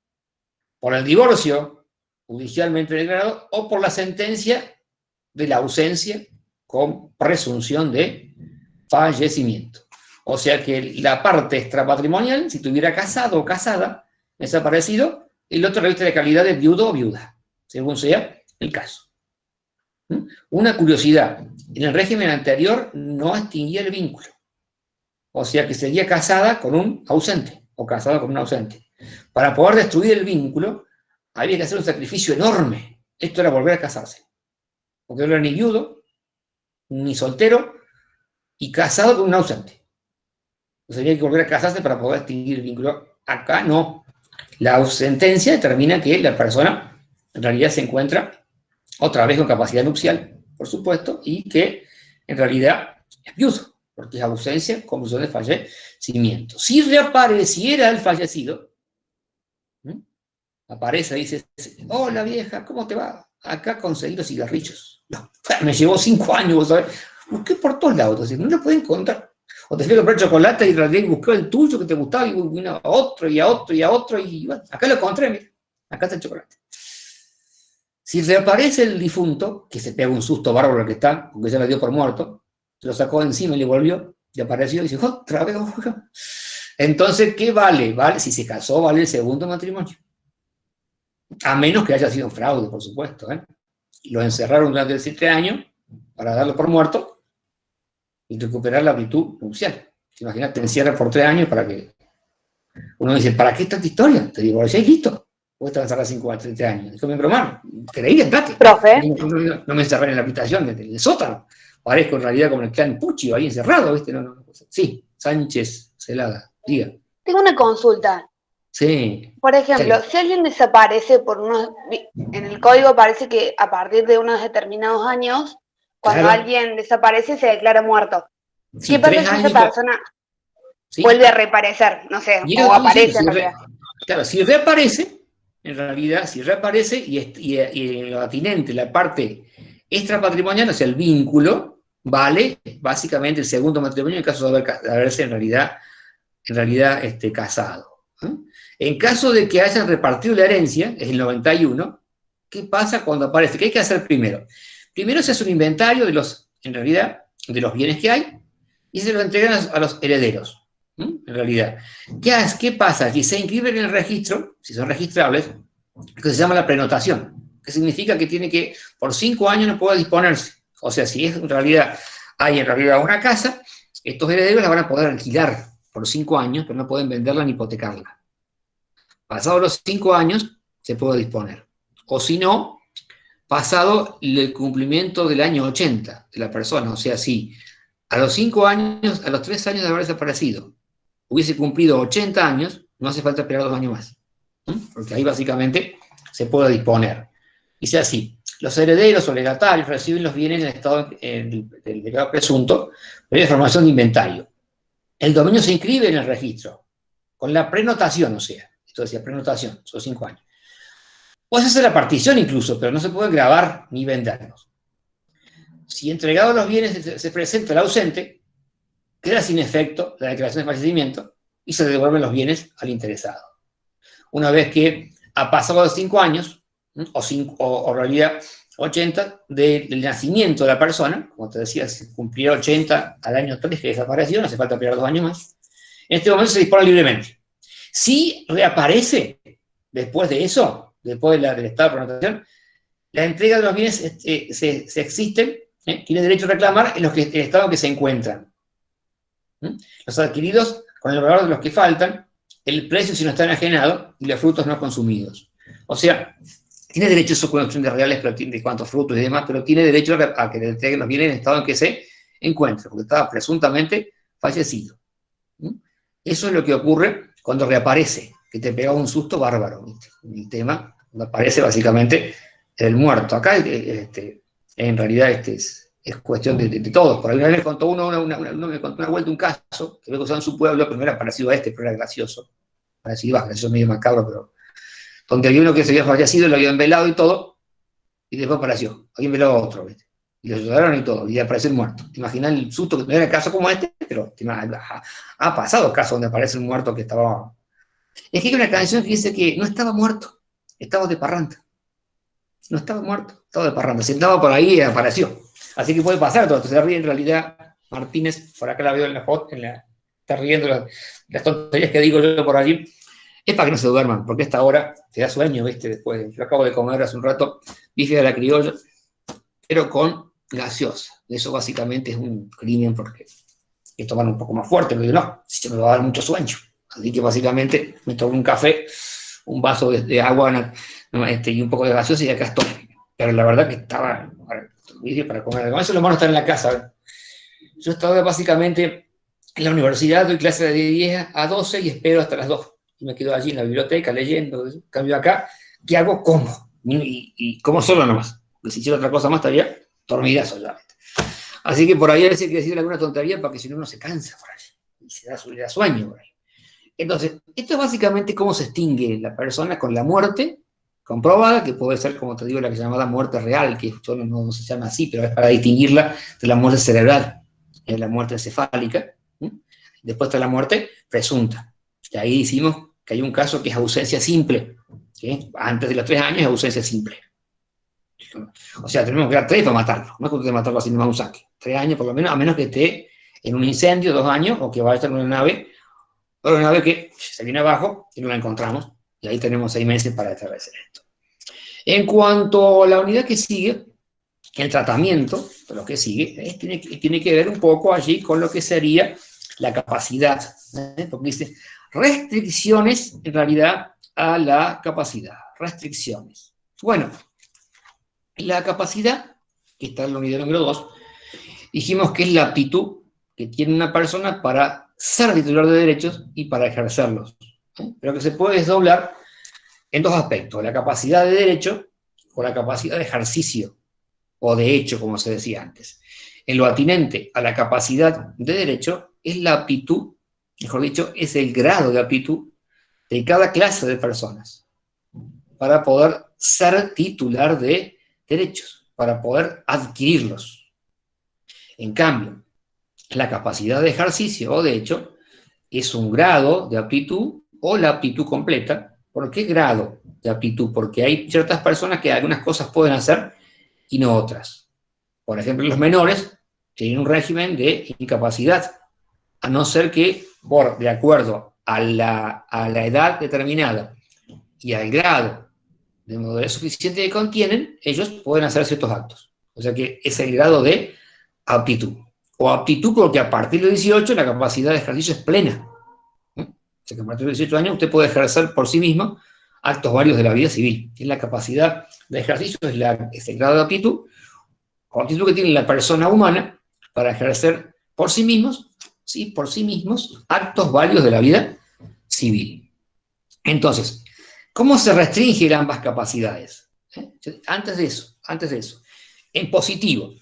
por el divorcio, judicialmente declarado, o por la sentencia de la ausencia con presunción de fallecimiento. O sea que la parte extrapatrimonial, si tuviera casado o casada, desaparecido, el otro reviste de calidad de viudo o viuda, según sea el caso. Una curiosidad, en el régimen anterior no extinguía el vínculo. O sea que seguía casada con un ausente, o casado con un ausente. Para poder destruir el vínculo, había que hacer un sacrificio enorme. Esto era volver a casarse. Porque no era ni viudo, ni soltero, y casado con un ausente. Entonces había que volver a casarse para poder extinguir el vínculo. Acá no. La sentencia determina que la persona en realidad se encuentra otra vez con capacidad nupcial, por supuesto, y que en realidad es viudo, porque es ausencia, confusión de fallecimiento. Si reapareciera el fallecido, aparece y dice, hola vieja, ¿cómo te va? Acá conseguí los cigarrillos. No, me llevó 5 años, ¿sabes? Busqué por todos lados, así, no lo puedo encontrar. O te fui a comprar chocolate y realmente busqué el tuyo que te gustaba, y vino a otro, y a otro, y a otro, y bueno, acá lo encontré, mira, acá está el chocolate. Si reaparece el difunto, que se pega un susto bárbaro el que está, porque ya lo dio por muerto, se lo sacó encima y le volvió, y apareció y dice, otra vez. Entonces, ¿qué vale? Vale, si se casó, vale el segundo matrimonio. A menos que haya sido un fraude, por supuesto. Lo encerraron durante 7 años para darlo por muerto y recuperar la virtud nupcial. Imagínate, te encierran por 3 años para que Uno dice, ¿para qué tanta historia? Te digo, ya es listo. Vos te vas a tardar 5 a 30 años. Déjame bromar. Creí, andate. Profe, No me encerré en la habitación del sótano. Parezco en realidad como el clan Pucci, ahí encerrado, ¿viste? Sí, Sánchez Celada, diga. tengo una consulta. Sí. Por ejemplo, Sí. si alguien desaparece en el código aparece que a partir de unos determinados años, cuando Claro. alguien desaparece se declara muerto. Sí, ¿Qué pasa 3 si esa años. persona ¿Sí? vuelve a reaparecer? No sé, Y o lo estoy diciendo, aparece en realidad. claro, si reaparece, en realidad, si reaparece y lo atinente, la parte extrapatrimonial, o sea, el vínculo, vale básicamente el segundo matrimonio en caso de haberse en realidad casado. ¿Eh? En caso de que hayan repartido la herencia, es el 91, ¿qué pasa cuando aparece? ¿Qué hay que hacer primero? Primero se hace un inventario en realidad, de los bienes que hay y se lo entregan a los herederos. En realidad, ¿qué pasa? Si se inscriben en el registro, si son registrables, que se llama la prenotación, que significa que tiene que, por 5 años no puede disponerse. O sea, si es hay en realidad una casa, estos herederos la van a poder alquilar por 5 años, pero no pueden venderla ni hipotecarla. Pasados los 5 años, se puede disponer. O si no, pasado el cumplimiento del año 80 de la persona, o sea, si a los 5 años, a los 3 años de haber desaparecido, hubiese cumplido 80 años, no hace falta esperar 2 años más. Porque ahí básicamente se puede disponer. Dice así, los herederos o legatarios reciben los bienes en el estado del legado presunto, previa formación de inventario. El dominio se inscribe en el registro, con la prenotación, o sea, esto decía prenotación, son 5 años. Puede hacer la partición incluso, pero no se puede grabar ni venderlos. Si entregados los bienes se presenta el ausente, queda sin efecto la declaración de fallecimiento y se devuelven los bienes al interesado. Una vez que ha pasado los 5 años, o en realidad 80, del nacimiento de la persona, como te decía, si cumplió 80 al año 3 que desapareció, no hace falta esperar 2 años más, en este momento se dispone libremente. Si reaparece después de eso, después del estado de prenotación, la entrega de los bienes se existen, tiene derecho a reclamar en el estado en que se encuentran. Los adquiridos con el valor de los que faltan, el precio si no está enajenado y los frutos no consumidos. O sea, tiene derecho a su cuestión de reales, de cuántos frutos y demás, pero tiene derecho a que le entreguen los bienes en el estado en que se encuentra, porque estaba presuntamente fallecido. Eso es lo que ocurre cuando reaparece, que te pega un susto bárbaro, ¿viste? El tema, cuando aparece básicamente el muerto. Acá, en realidad, es cuestión de todos. Por alguna vez me contó me contó una vuelta un caso, que había usado en su pueblo, pero no era parecido a pero era gracioso. Gracioso medio macabro, pero donde había uno que se había fallecido, lo habían velado y todo, y después apareció. Habían velado a otro, ¿viste? Y lo ayudaron y todo, y apareció el muerto. ¿Te imaginas el susto que no era caso como pero ha pasado casos donde aparece un muerto que estaba... Es que hay una canción que dice que no estaba muerto, estaba de parranda. No estaba muerto, estaba de parranda. Si estaba por ahí, apareció. Así que puede pasar todo. Se ríe en realidad Martínez, por acá la veo en la foto, está riendo las tonterías que digo yo por allí. Es para que no se duerman, porque esta hora te da sueño, ¿viste? Después, yo acabo de comer hace un rato bife de la criolla, pero con gaseosa. Eso básicamente es un crimen porque es tomar un poco más fuerte, pero no, si se me va a dar mucho sueño. Así que básicamente me tomo un café, un vaso de agua y un poco de gaseosa y acá estoy. Pero la verdad que estaba para comer. Eso es lo malo estar en la casa. Yo estaba básicamente en la universidad, doy clase de 10 a 12 y espero hasta las 2. Y me quedo allí en la biblioteca leyendo. Cambio acá, ¿qué hago? Como. Y como solo nomás. Porque si hiciera otra cosa más estaría dormidazo ya. Así que por ahí a veces hay que decir alguna tontería para que si no uno se cansa por ahí. Y se da sueño por ahí. Entonces, esto es básicamente cómo se extingue la persona con la muerte comprobada, que puede ser, como te digo, la que se llamada muerte real, que no se llama así, pero es para distinguirla de la muerte cerebral, de la muerte encefálica. Después está la muerte presunta. Y ahí decimos que hay un caso que es ausencia simple, ¿sí? Antes de los 3 años es ausencia simple. O sea, tenemos que dar 3 para matarlo, no es que matarlo así nomás un saque. 3 años por lo menos, a menos que esté en un incendio, 2 años, o que vaya a estar en una nave que se viene abajo y no la encontramos, y ahí tenemos 6 meses para establecer esto. En cuanto a la unidad que sigue, el tratamiento de lo que sigue, tiene que ver un poco allí con lo que sería la capacidad, porque dice, restricciones, en realidad, a la capacidad. Restricciones. Bueno, la capacidad, que está en la unidad número 2, dijimos que es la aptitud que tiene una persona para ser titular de derechos y para ejercerlos. Pero que se puede desdoblar en dos aspectos: la capacidad de derecho o la capacidad de ejercicio, o de hecho, como se decía antes. En lo atinente a la capacidad de derecho es la aptitud, mejor dicho, es el grado de aptitud de cada clase de personas para poder ser titular de derechos, para poder adquirirlos. En cambio, la capacidad de ejercicio o de hecho es un grado de aptitud o la aptitud completa. ¿Por qué grado de aptitud? Porque hay ciertas personas que algunas cosas pueden hacer y no otras. Por ejemplo, los menores tienen un régimen de incapacidad, a no ser que, de acuerdo a la edad determinada y al grado de madurez suficiente que contienen, ellos pueden hacer ciertos actos. O sea que es el grado de aptitud. O aptitud porque a partir de 18 la capacidad de ejercicio es plena. O sea que a partir de 18 años usted puede ejercer por sí mismo actos varios de la vida civil. Es la capacidad de ejercicio, es el grado de aptitud, o aptitud que tiene la persona humana para ejercer por sí mismos, ¿sí? Por sí mismos, actos varios de la vida civil. Entonces, ¿cómo se restringen ambas capacidades? Antes de eso, en positivo,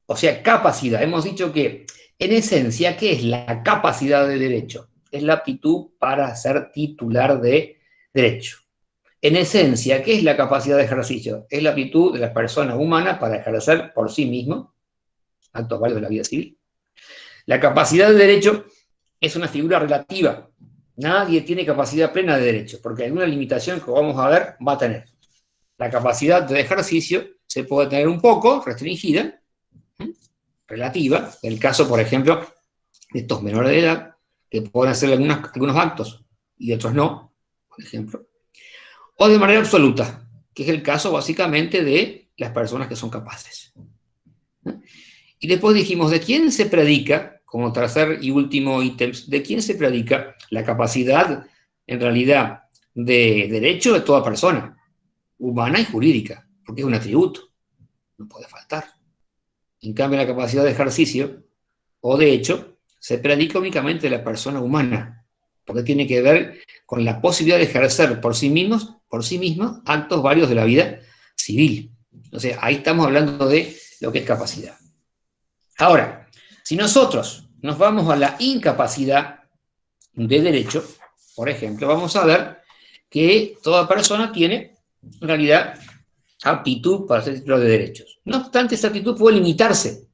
o sea, capacidad. Hemos dicho que, en esencia, ¿qué es la capacidad de derecho? Es la aptitud para ser titular de derecho. En esencia, ¿qué es la capacidad de ejercicio? Es la aptitud de la persona humana para ejercer por sí mismo actos varios de la vida civil. La capacidad de derecho es una figura relativa. Nadie tiene capacidad plena de derecho, porque alguna limitación que vamos a ver va a tener. La capacidad de ejercicio se puede tener un poco restringida, relativa. El caso, por ejemplo, de estos menores de edad, que pueden hacer algunos actos y otros no, por ejemplo. O de manera absoluta, que es el caso básicamente de las personas que son capaces. Y después dijimos, ¿de quién se predica, como tercer y último ítem, de quién se predica la capacidad, en realidad, de derecho de toda persona, humana y jurídica? Porque es un atributo, no puede faltar. En cambio, la capacidad de ejercicio, o de hecho, se predica únicamente de la persona humana, porque tiene que ver con la posibilidad de ejercer por sí mismos, actos varios de la vida civil. O sea, ahí estamos hablando de lo que es capacidad. Ahora, si nosotros nos vamos a la incapacidad de derecho, por ejemplo, vamos a ver que toda persona tiene, en realidad, aptitud para ser titular de derechos. No obstante, esa aptitud puede limitarse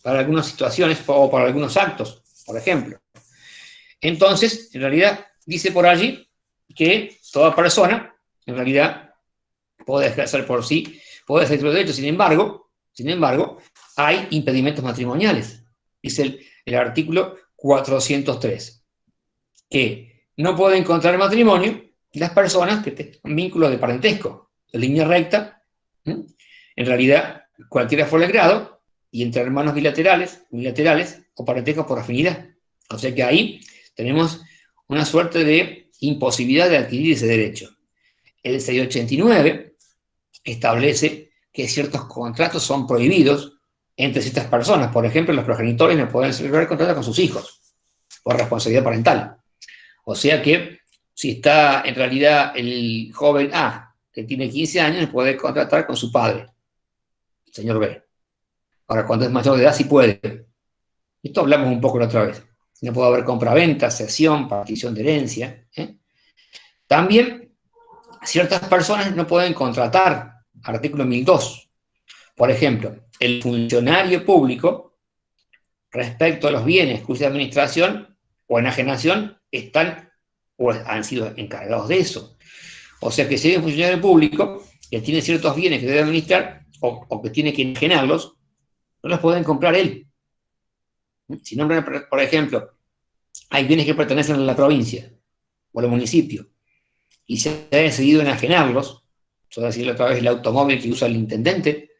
para algunas situaciones o para algunos actos, por ejemplo. Entonces, en realidad, dice por allí que toda persona, en realidad, puede ejercer por sí, puede ser titular de derechos. Sin embargo, hay impedimentos matrimoniales. Dice el artículo 403, que no pueden contraer matrimonio las personas que tengan vínculos de parentesco, de línea recta, en realidad, cualquiera fuera el grado, y entre hermanos bilaterales o parentescos por afinidad. O sea que ahí tenemos una suerte de imposibilidad de adquirir ese derecho. El 689 establece que ciertos contratos son prohibidos entre ciertas personas. Por ejemplo, los progenitores no pueden celebrar contratos con sus hijos por responsabilidad parental. O sea que si está en realidad el joven A, que tiene 15 años, puede contratar con su padre, el señor B. Ahora, cuando es mayor de edad, sí puede. Esto hablamos un poco la otra vez. No puede haber compraventa, cesión, partición de herencia. También, ciertas personas no pueden contratar. Artículo 1002. Por ejemplo, el funcionario público, respecto a los bienes cuya administración o enajenación están o han sido encargados de eso. O sea que si hay un funcionario público que tiene ciertos bienes que debe administrar o que tiene que enajenarlos, no los pueden comprar él. Si no, por ejemplo, hay bienes que pertenecen a la provincia o al municipio y se ha decidido enajenarlos, o decir otra vez el automóvil que usa el intendente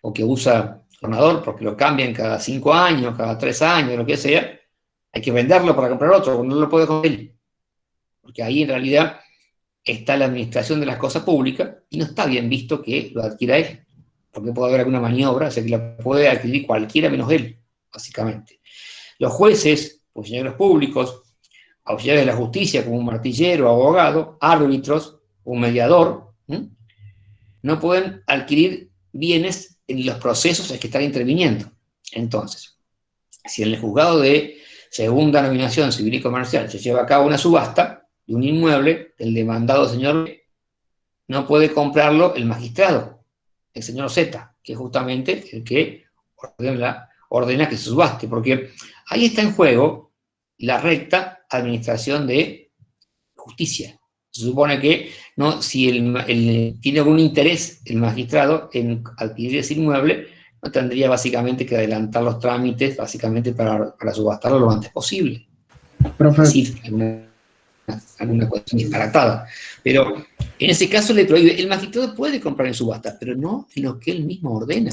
o que usa el gobernador porque lo cambian cada 5 años, cada 3 años, lo que sea, hay que venderlo para comprar otro, no lo puede comprar él. porque ahí en realidad está la administración de las cosas públicas y no está bien visto que lo adquiera él, porque puede haber alguna maniobra, o sea que la puede adquirir cualquiera menos él, básicamente. Los jueces, funcionarios públicos, auxiliares de la justicia como un martillero, abogado, árbitros, un mediador, no pueden adquirir bienes en los procesos en que están interviniendo. Entonces, si en el juzgado de segunda nominación civil y comercial se lleva a cabo una subasta de un inmueble, el demandado señor no puede comprarlo el magistrado, el señor Z, que es justamente el que ordena que se subaste, porque ahí está en juego la recta administración de justicia. Se supone que no, si tiene algún interés el magistrado en adquirir ese inmueble, no tendría básicamente que adelantar los trámites, básicamente para subastarlo lo antes posible. Profe. Es decir, alguna cuestión disparatada. Pero en ese caso le prohíbe. El magistrado puede comprar en subasta, pero no en lo que él mismo ordena.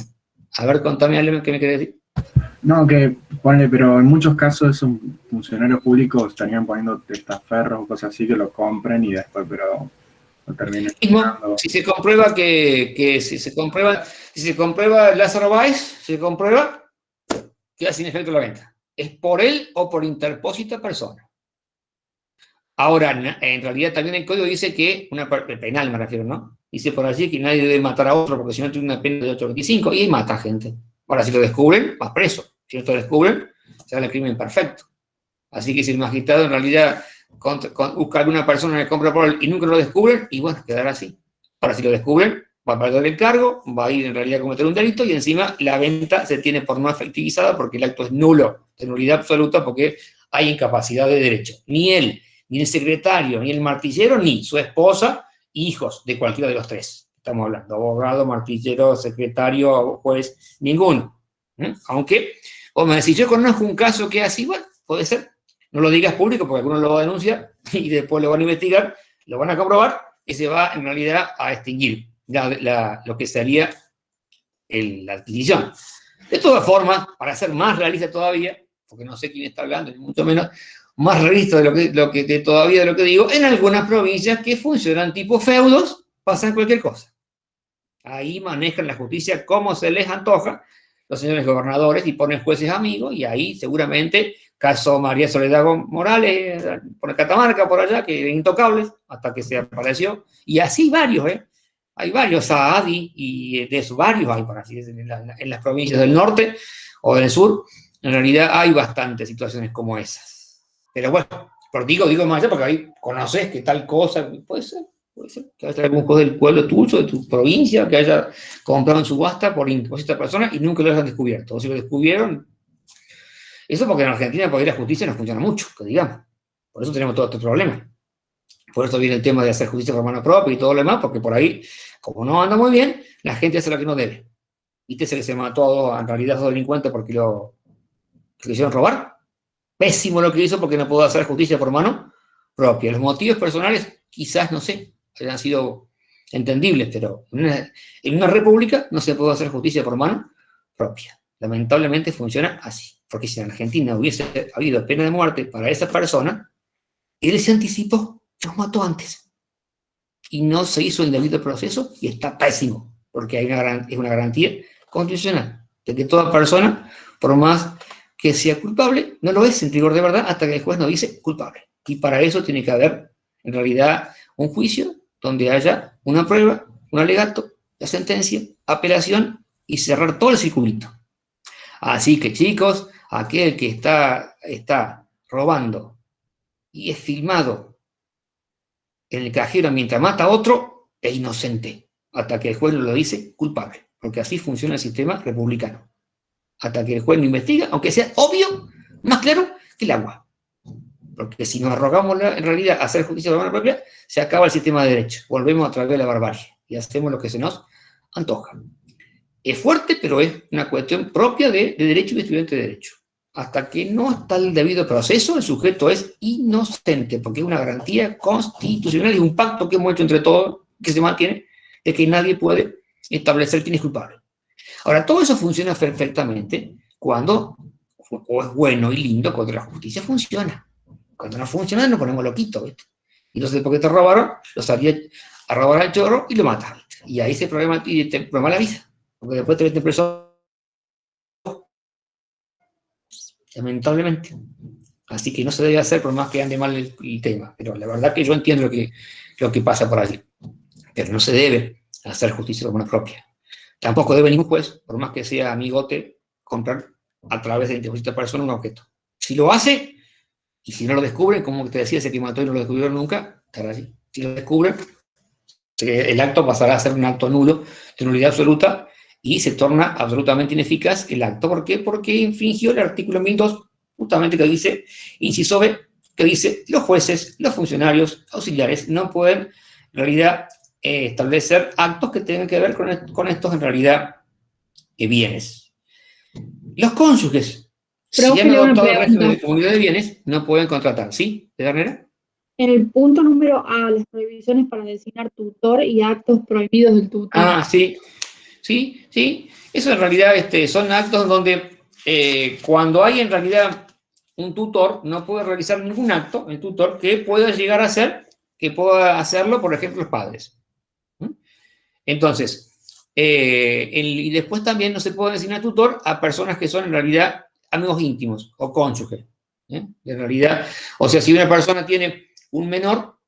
A ver, contame algo que me querés decir. No, que ponle, pero en muchos casos esos funcionarios públicos estarían poniendo testaferros o cosas así que lo compren y después, pero lo terminen. Si se comprueba si se comprueba Lázaro Báez, se comprueba, queda sin efecto la venta. Es por él o por interpósita persona. Ahora, en realidad también el código dice que, el penal me refiero, ¿no? Dice por allí que nadie debe matar a otro porque si no tiene una pena de 825 y ahí mata gente. Ahora, si lo descubren, vas preso. Si no lo descubren, se da el crimen perfecto. Así que si el magistrado en realidad busca a alguna persona que compra por él y nunca lo descubren, y bueno, quedará así. Ahora, si lo descubren, va a perder el cargo, va a ir en realidad a cometer un delito y encima la venta se tiene por no efectivizada porque el acto es nulo, de nulidad absoluta porque hay incapacidad de derecho. Ni él, ni el secretario, ni el martillero, ni su esposa, hijos de cualquiera de los tres. Estamos hablando, abogado, martillero, secretario, juez, ninguno. Aunque, vos me decís, yo conozco un caso que es así, bueno, puede ser. No lo digas público porque algunos lo va a denunciar y después lo van a investigar, lo van a comprobar y se va en realidad a extinguir lo que sería la adquisición. De todas formas, para ser más realista todavía, porque no sé quién está hablando, ni mucho menos, más realista de lo que digo, en algunas provincias que funcionan tipo feudos, pasan cualquier cosa. Ahí manejan la justicia como se les antoja los señores gobernadores y ponen jueces amigos, y ahí seguramente, caso María Soledad Morales, por Catamarca, por allá, que intocables, hasta que se apareció, y así varios, hay varios, Saadi, y de esos varios hay, por así decirlo, en las provincias del norte o del sur, en realidad hay bastantes situaciones como esas. Pero bueno, digo más allá porque ahí conoces que tal cosa, puede ser que haya algún juez del pueblo tuyo, de tu provincia, que haya comprado en subasta por esta persona y nunca lo hayan descubierto. O si lo descubrieron, eso porque en Argentina para ir a justicia no funciona mucho, que digamos. Por eso tenemos todo este problema. Por eso viene el tema de hacer justicia por mano propia y todo lo demás, porque por ahí, como no anda muy bien, la gente hace lo que no debe. ¿Viste? Se mató en realidad a dos delincuentes porque lo quisieron robar. Pésimo lo que hizo porque no pudo hacer justicia por mano propia. Los motivos personales, quizás, no sé, hayan sido entendibles, pero en una república no se puede hacer justicia por mano propia. Lamentablemente funciona así. Porque si en Argentina hubiese habido pena de muerte para esa persona, él se anticipó, los mató antes. Y no se hizo el debido proceso y está pésimo, porque es una garantía constitucional de que toda persona, por más que sea culpable, no lo es en rigor de verdad hasta que el juez no dice culpable. Y para eso tiene que haber, en realidad, un juicio donde haya una prueba, un alegato, la sentencia, apelación y cerrar todo el circuito. Así que, chicos, aquel que está robando y es filmado en el cajero mientras mata a otro, es inocente, hasta que el juez lo dice culpable, porque así funciona el sistema republicano. Hasta que el juez no investiga, aunque sea obvio, más claro que el agua. Porque si nos arrogamos en realidad a hacer justicia de mano propia, se acaba el sistema de derecho. Volvemos a través de la barbarie y hacemos lo que se nos antoja. Es fuerte, pero es una cuestión propia de derecho y de estudiante de derecho. Hasta que no está el debido proceso, el sujeto es inocente, porque es una garantía constitucional y un pacto que hemos hecho entre todos, que se mantiene, de que nadie puede establecer quién es culpable. Ahora, todo eso funciona perfectamente cuando, o es bueno y lindo, cuando la justicia funciona. Cuando no funciona nos ponemos loquitos, ¿viste? Entonces, después que te robaron, lo salía a robar al chorro y lo mataron. Y ahí se problema, y te problema la vida. Porque después te meten preso, lamentablemente. Así que no se debe hacer por más que ande mal el tema. Pero la verdad que yo entiendo lo que pasa por allí. Pero no se debe hacer justicia por mano propia. Tampoco debe ningún juez, por más que sea amigote, comprar a través de interposición de persona un objeto. Si lo hace, y si no lo descubren, como te decía, ese quematorio no lo descubrieron nunca, estará allí. Si lo descubren, el acto pasará a ser un acto nulo, de nulidad absoluta, y se torna absolutamente ineficaz el acto. ¿Por qué? Porque infringió el artículo 1002, justamente que dice, inciso B, que dice, los jueces, los funcionarios auxiliares no pueden, en realidad, establecer actos que tengan que ver con estos, en realidad, bienes. Los cónyuges, si han adoptado el régimen de comunidad de bienes, no pueden contratar. ¿Sí, Pedernera? En el punto número A, las prohibiciones para designar tutor y actos prohibidos del tutor. Ah, sí. Sí, sí. Eso en realidad son actos donde cuando hay en realidad un tutor, no puede realizar ningún acto, el tutor, que pueda llegar a hacer, que pueda hacerlo, por ejemplo, los padres. Entonces, y después también no se puede designar tutor a personas que son en realidad amigos íntimos o cónyuges. En realidad, o sea, si una persona tiene un menor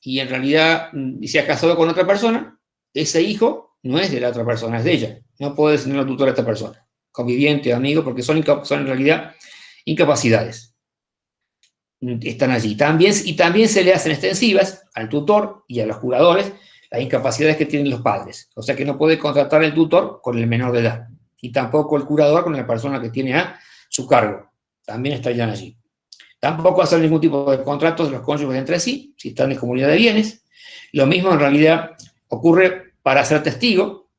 y en realidad se ha casado con otra persona, ese hijo no es de la otra persona, es de ella. No puede designar tutor a esta persona, conviviente, amigo, porque son en realidad incapacidades. Están allí. Y también se le hacen extensivas al tutor y a los curadores las incapacidades que tienen los padres. O sea que no puede contratar el tutor con el menor de edad. Y tampoco el curador con la persona que tiene a su cargo. También estarían allí. Tampoco hacer ningún tipo de contratos de los cónyuges entre sí, si están en comunidad de bienes. Lo mismo en realidad ocurre para ser testigo,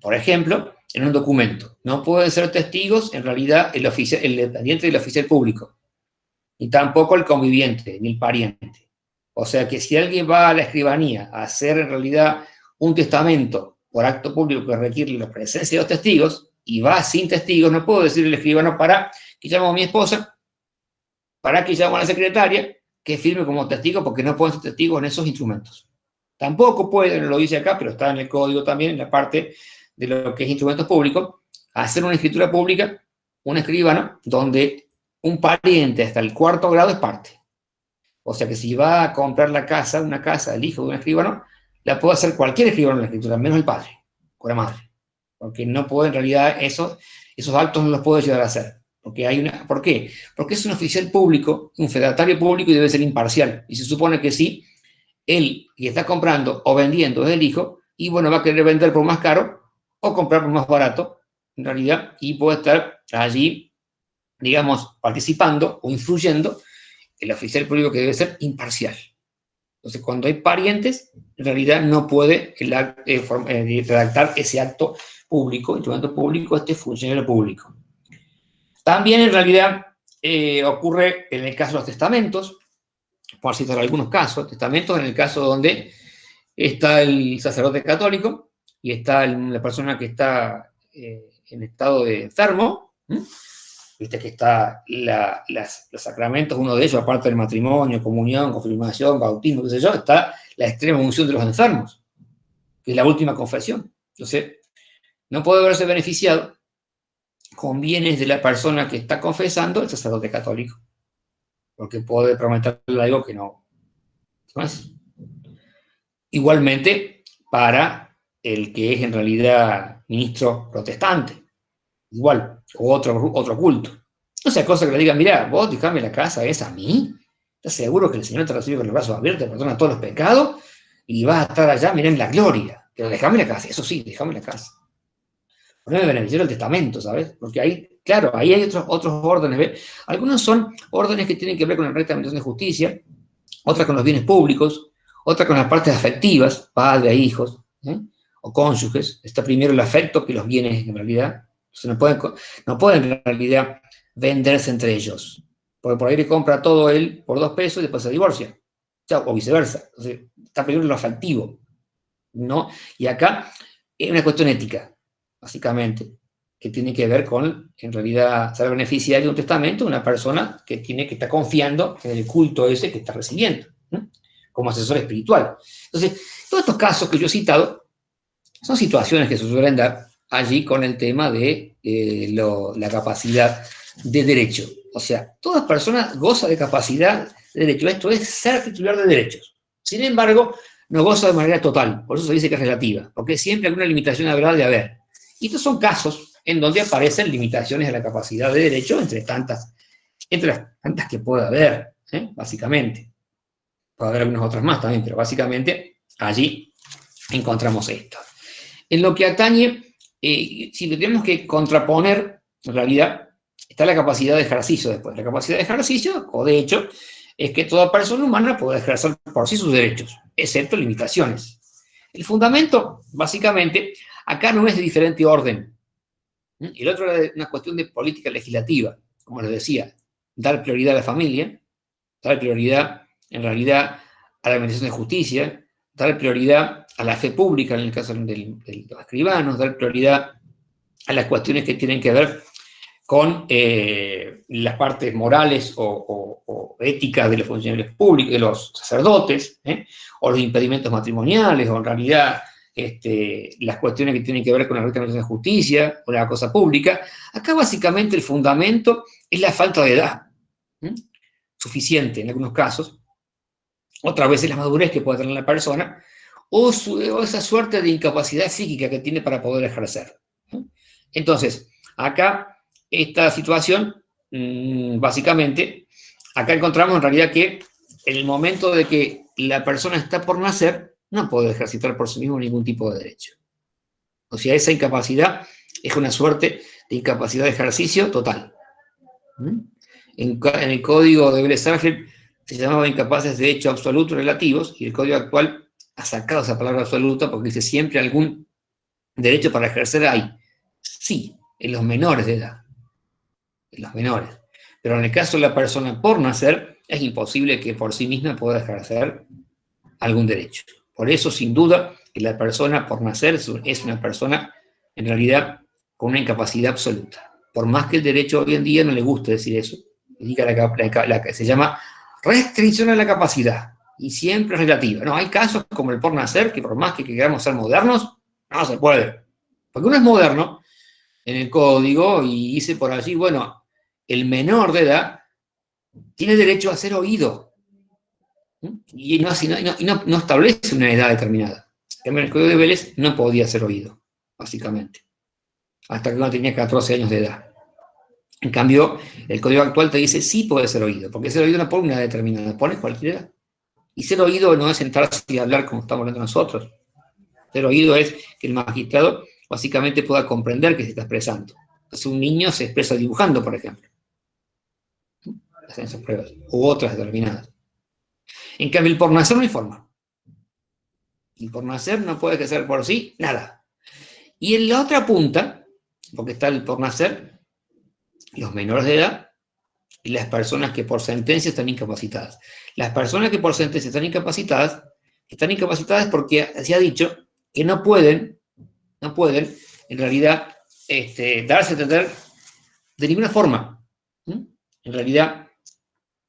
por ejemplo, en un documento. No pueden ser testigos en realidad el dependiente del oficial público, ni tampoco el conviviente, ni el pariente. O sea que si alguien va a la escribanía a hacer en realidad un testamento por acto público que requiere la presencia de los testigos, y va sin testigos, no puedo decirle al escribano para que llamo a mi esposa, para que llamo a la secretaria, que firme como testigo, porque no pueden ser testigos en esos instrumentos. Tampoco pueden, no lo dice acá, pero está en el código también, en la parte de lo que es instrumentos públicos, hacer una escritura pública, un escribano, donde un pariente hasta el 4º grado es parte. O sea que si va a comprar una casa, el hijo de un escribano, la puede hacer cualquier escribano en la escritura, menos el padre o la madre. Porque no puede, en realidad, esos actos no los puede llegar a hacer. ¿Por qué? Porque es un oficial público, un fedatario público y debe ser imparcial. Y se supone que sí, él que está comprando o vendiendo es el hijo, y bueno, va a querer vender por más caro o comprar por más barato, en realidad, y puede estar allí, digamos, participando o influyendo el oficial público que debe ser imparcial. Entonces, cuando hay parientes, en realidad no puede redactar ese acto público, instrumento público, este funcionario público. También, en realidad, ocurre en el caso de los testamentos, por citar algunos casos, testamentos en el caso donde está el sacerdote católico y está la persona que está en estado de enfermo, viste que está los sacramentos, uno de ellos, aparte del matrimonio, comunión, confirmación, bautismo, qué sé yo, está la extrema unción de los enfermos, que es la última confesión. Entonces, no puede verse beneficiado con bienes de la persona que está confesando el sacerdote católico, porque puede prometerle algo que no es. Igualmente, para el que es en realidad ministro protestante, igual, o otro culto. No sea cosa que le digan, mira, vos dejame la casa esa a mí, ¿estás seguro que el Señor te recibe con los brazos abiertos, te perdona todos los pecados, y vas a estar allá, mirá, en la gloria? Pero dejame la casa, eso sí, dejame la casa. Poneme beneficiario el testamento, ¿sabes? Porque ahí, claro, ahí hay otros órdenes, ¿ves? Algunos son órdenes que tienen que ver con la recta administración de justicia, otras con los bienes públicos, otras con las partes afectivas, padre, hijos, o cónyuges. Está primero el afecto que los bienes en realidad. Entonces no pueden en realidad venderse entre ellos. Porque por ahí le compra todo él por 2 pesos y después se divorcia. O viceversa. Entonces, está primero lo afectivo, ¿no? Y acá es una cuestión ética, básicamente, que tiene que ver con, en realidad, ser beneficiario de un testamento de una persona que está confiando en el culto ese que está recibiendo. como asesor espiritual. Entonces, todos estos casos que yo he citado son situaciones que se suelen dar allí con el tema de la capacidad de derecho. O sea, toda persona goza de capacidad de derecho. Esto es ser titular de derechos. Sin embargo, no goza de manera total. Por eso se dice que es relativa, porque siempre alguna limitación habrá de haber. Y estos son casos en donde aparecen limitaciones a la capacidad de derecho entre las tantas que pueda haber, básicamente. Puede haber algunas otras más también, pero básicamente allí encontramos esto. En lo que atañe, si lo tenemos que contraponer, en realidad, está la capacidad de ejercicio después. La capacidad de ejercicio, o de hecho, es que toda persona humana puede ejercer por sí sus derechos, excepto limitaciones. El fundamento, básicamente, acá no es de diferente orden. El otro era una cuestión de política legislativa, como les decía, dar prioridad a la familia, dar prioridad, en realidad, a la administración de justicia, dar prioridad a la fe pública, en el caso de los escribanos, dar prioridad a las cuestiones que tienen que ver con las partes morales o éticas de los funcionarios públicos, de los sacerdotes, o los impedimentos matrimoniales, o en realidad las cuestiones que tienen que ver con la recta de justicia o la cosa pública. Acá básicamente el fundamento es la falta de edad, suficiente en algunos casos, otras veces la madurez que puede tener la persona, o esa suerte de incapacidad psíquica que tiene para poder ejercer. Entonces, acá, esta situación, básicamente, acá encontramos en realidad que en el momento de que la persona está por nacer, no puede ejercitar por sí mismo ningún tipo de derecho. O sea, esa incapacidad es una suerte de incapacidad de ejercicio total. En el código de Blesa-Argel se llamaba incapaces de hecho absolutos relativos, y el código actual ha sacado esa palabra absoluta porque dice siempre algún derecho para ejercer hay. Sí, en los menores de edad. En los menores. Pero en el caso de la persona por nacer, es imposible que por sí misma pueda ejercer algún derecho. Por eso, sin duda, que la persona por nacer es una persona, en realidad, con una incapacidad absoluta. Por más que el derecho hoy en día no le guste decir eso, diga la que se llama restricción a la capacidad, y siempre es relativa. No, hay casos como el por nacer, que por más que queramos ser modernos, no se puede. Porque uno es moderno en el código y dice por allí, bueno, el menor de edad tiene derecho a ser oído. Y no establece una edad determinada. En el código de Vélez no podía ser oído, básicamente, hasta que uno tenía 14 años de edad. En cambio, el código actual te dice sí puede ser oído, porque ser oído no pone una edad determinada, pone cualquier edad. Y ser oído no es sentarse y hablar como estamos hablando nosotros. Ser oído es que el magistrado básicamente pueda comprender que se está expresando. Entonces un niño se expresa dibujando, por ejemplo. Hacen esas pruebas, u otras determinadas. En cambio, el por nacer no hay forma. El por nacer no puede ejercer por sí nada. Y en la otra punta, porque está el por nacer, los menores de edad y las personas que por sentencia están incapacitadas. Las personas que por sentencia están incapacitadas porque se ha dicho que no pueden, en realidad, darse a entender de ninguna forma. En realidad,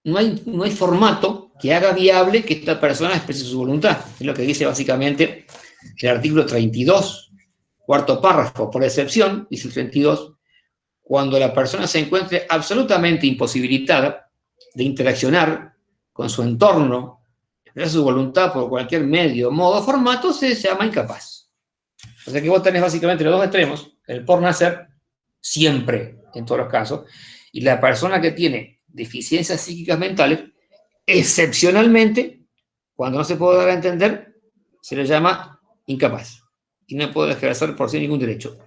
no hay formato que haga viable que esta persona exprese su voluntad. Es lo que dice básicamente el artículo 32, cuarto párrafo. Por excepción, dice el 32, cuando la persona se encuentre absolutamente imposibilitada de interaccionar con su entorno, expresar su voluntad por cualquier medio, modo o formato, se llama incapaz. O sea que vos tenés básicamente los dos extremos, el por nacer, siempre, en todos los casos, y la persona que tiene deficiencias psíquicas mentales, excepcionalmente, cuando no se puede dar a entender, se le llama incapaz, y no puede ejercer por sí ningún derecho.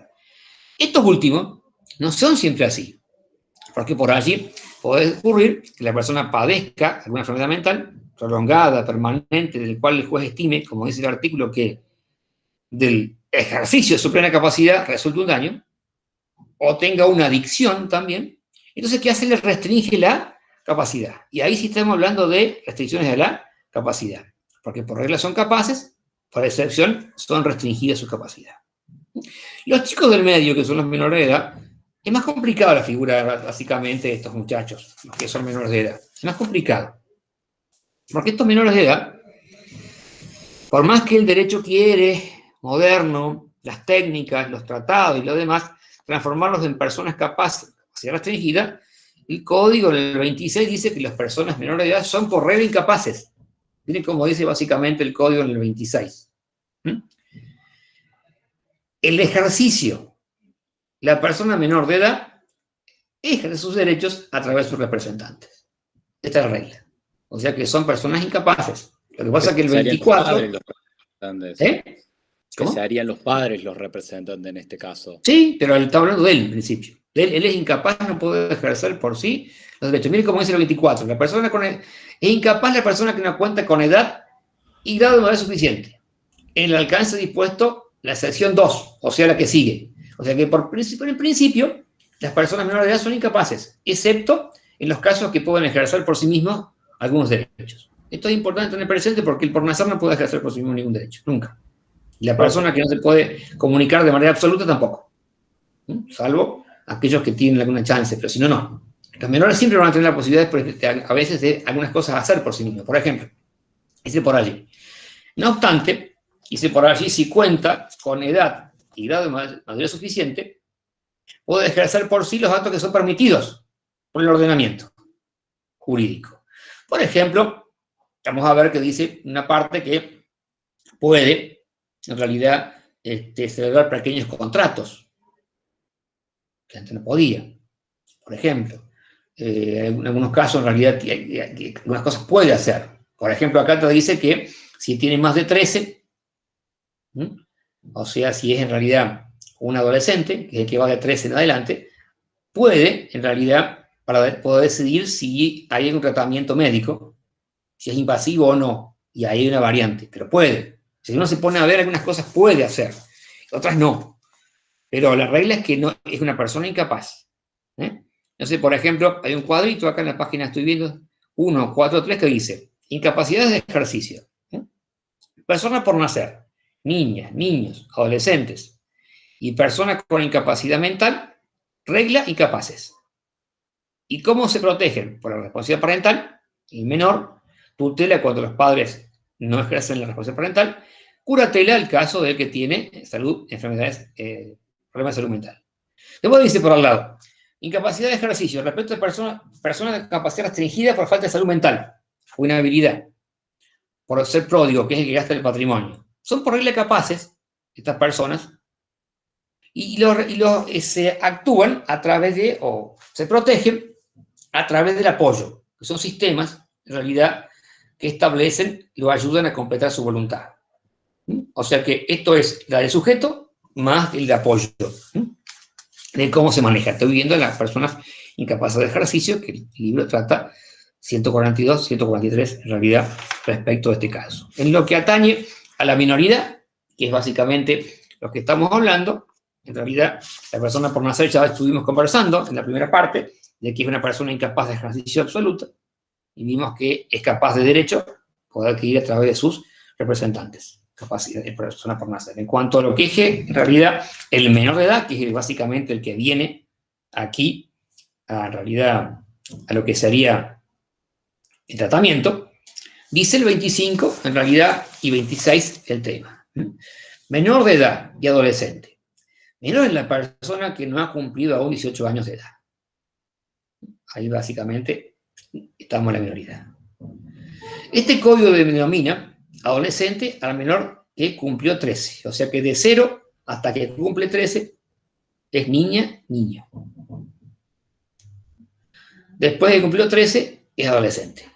Estos últimos no son siempre así, porque por allí puede ocurrir que la persona padezca alguna enfermedad mental prolongada, permanente, del cual el juez estime, como dice el artículo, que del ejercicio de su plena capacidad resulte un daño, o tenga una adicción también. Entonces, ¿qué hace? Le restringe la capacidad. Y ahí sí estamos hablando de restricciones de la capacidad, porque por regla son capaces, por excepción son restringidas su capacidad. Los chicos del medio, que son los menores de edad, es más complicada la figura, básicamente, de estos muchachos, los que son menores de edad. Es más complicado. Porque estos menores de edad Por más que el derecho quiere, moderno, las técnicas, los tratados y lo demás, transformarlos en personas capaces de capacidad restringida, el código en el 26 dice que las personas menores de edad son por regla incapaces. Miren cómo dice básicamente el código en el 26. El ejercicio, la persona menor de edad ejerce sus derechos a través de sus representantes. Esta es la regla. O sea que son personas incapaces. Lo que pasa es que el 24... Que serían los padres los representantes en este caso. Sí, pero él está hablando de él en principio. Él es incapaz, no puede ejercer por sí los derechos. Mire cómo dice el 24. La persona es incapaz la persona que no cuenta con edad y grado de madurez suficiente. En el alcance dispuesto la sección 2, o sea, la que sigue. O sea que en principio las personas menores de edad son incapaces, excepto en los casos que pueden ejercer por sí mismos algunos derechos. Esto es importante tener presente porque el por nacer no puede ejercer por sí mismo ningún derecho, nunca. Y la persona que no se puede comunicar de manera absoluta tampoco. Salvo aquellos que tienen alguna chance, pero si no, no. Los menores siempre van a tener la posibilidad a veces de algunas cosas hacer por sí mismos. Por ejemplo, dice por allí. No obstante, dice por allí, si cuenta con edad y grado de madurez suficiente, puede ejercer por sí los actos que son permitidos por el ordenamiento jurídico. Por ejemplo, vamos a ver que dice una parte que puede, en realidad, celebrar pequeños contratos, que antes no podía. Por ejemplo, en algunos casos, en realidad, algunas cosas puede hacer. Por ejemplo, acá te dice que si tiene más de 13, o sea, si es en realidad un adolescente, que es el que va de 13 en adelante, puede, en realidad, para poder decidir si hay un tratamiento médico, si es invasivo o no, y ahí hay una variante, pero puede. Si uno se pone a ver, algunas cosas puede hacer, otras no. Pero la regla es que no es una persona incapaz. No sé, por ejemplo, hay un cuadrito acá en la página, estoy viendo, 1, 4, 3, que dice, incapacidades de ejercicio. Personas por nacer, niñas, niños, adolescentes, y personas con incapacidad mental, regla incapaces. ¿Y cómo se protegen? Por la responsabilidad parental, el menor, tutela cuando los padres no ejercen la responsabilidad parental, curatela el caso del que tiene salud, enfermedades, problemas de salud mental. Después dice por al lado, incapacidad de ejercicio respecto a personas de capacidad restringida por falta de salud mental o inhabilidad, por ser pródigo, que es el que gasta el patrimonio. Son por regla capaces, estas personas, y se actúan a través de, o se protegen a través del apoyo, que son sistemas, en realidad, que establecen, lo ayudan a completar su voluntad. O sea que esto es la del sujeto más el de apoyo, de cómo se maneja. Estoy viendo a las personas incapaces de ejercicio, que el libro trata 142, 143, en realidad, respecto a este caso. En lo que atañe a la minoridad, que es básicamente lo que estamos hablando, en realidad, la persona por nacer ya estuvimos conversando en la primera parte, de que es una persona incapaz de ejercicio absoluta, y vimos que es capaz de derecho, poder adquirir a través de sus representantes, capacidad de persona por nacer. En cuanto a lo que es, en realidad, el menor de edad, que es básicamente el que viene aquí, en realidad, a lo que sería el tratamiento, dice el 25, en realidad, y 26 el tema. Menor de edad y adolescente. Menor es la persona que no ha cumplido aún 18 años de edad. Ahí básicamente estamos en la minoridad. Este código denomina adolescente al menor que cumplió 13. O sea que de 0 hasta que cumple 13 es niña, niño. Después de que cumplió 13 es adolescente.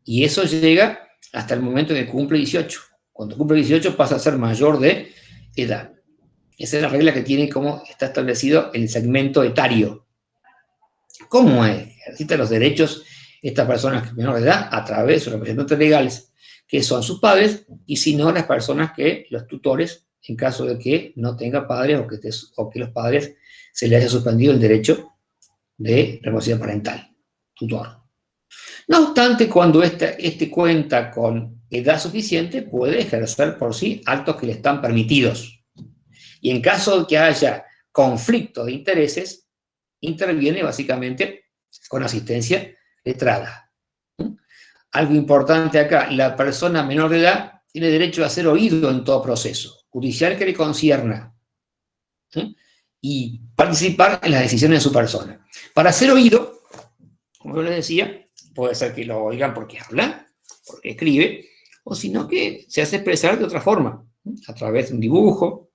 Y eso llega hasta el momento en que cumple 18. Cuando cumple 18 pasa a ser mayor de edad. Esa es la regla que tiene como está establecido el segmento etario. ¿Cómo ejercita los derechos estas personas menores de edad? A través de sus representantes legales, que son sus padres, y si no, las personas que, los tutores, en caso de que no tenga padres o que los padres se les haya suspendido el derecho de responsabilidad parental, tutor. No obstante, cuando este cuenta con edad suficiente, puede ejercer por sí actos que le están permitidos. Y en caso de que haya conflicto de intereses, interviene básicamente con asistencia letrada. Algo importante acá, la persona menor de edad tiene derecho a ser oído en todo proceso judicial que le concierna, ¿sí? Y participar en las decisiones de su persona. Para ser oído, como yo les decía, puede ser que lo oigan porque habla, porque escribe, o sino que se hace expresar de otra forma, a través de un dibujo.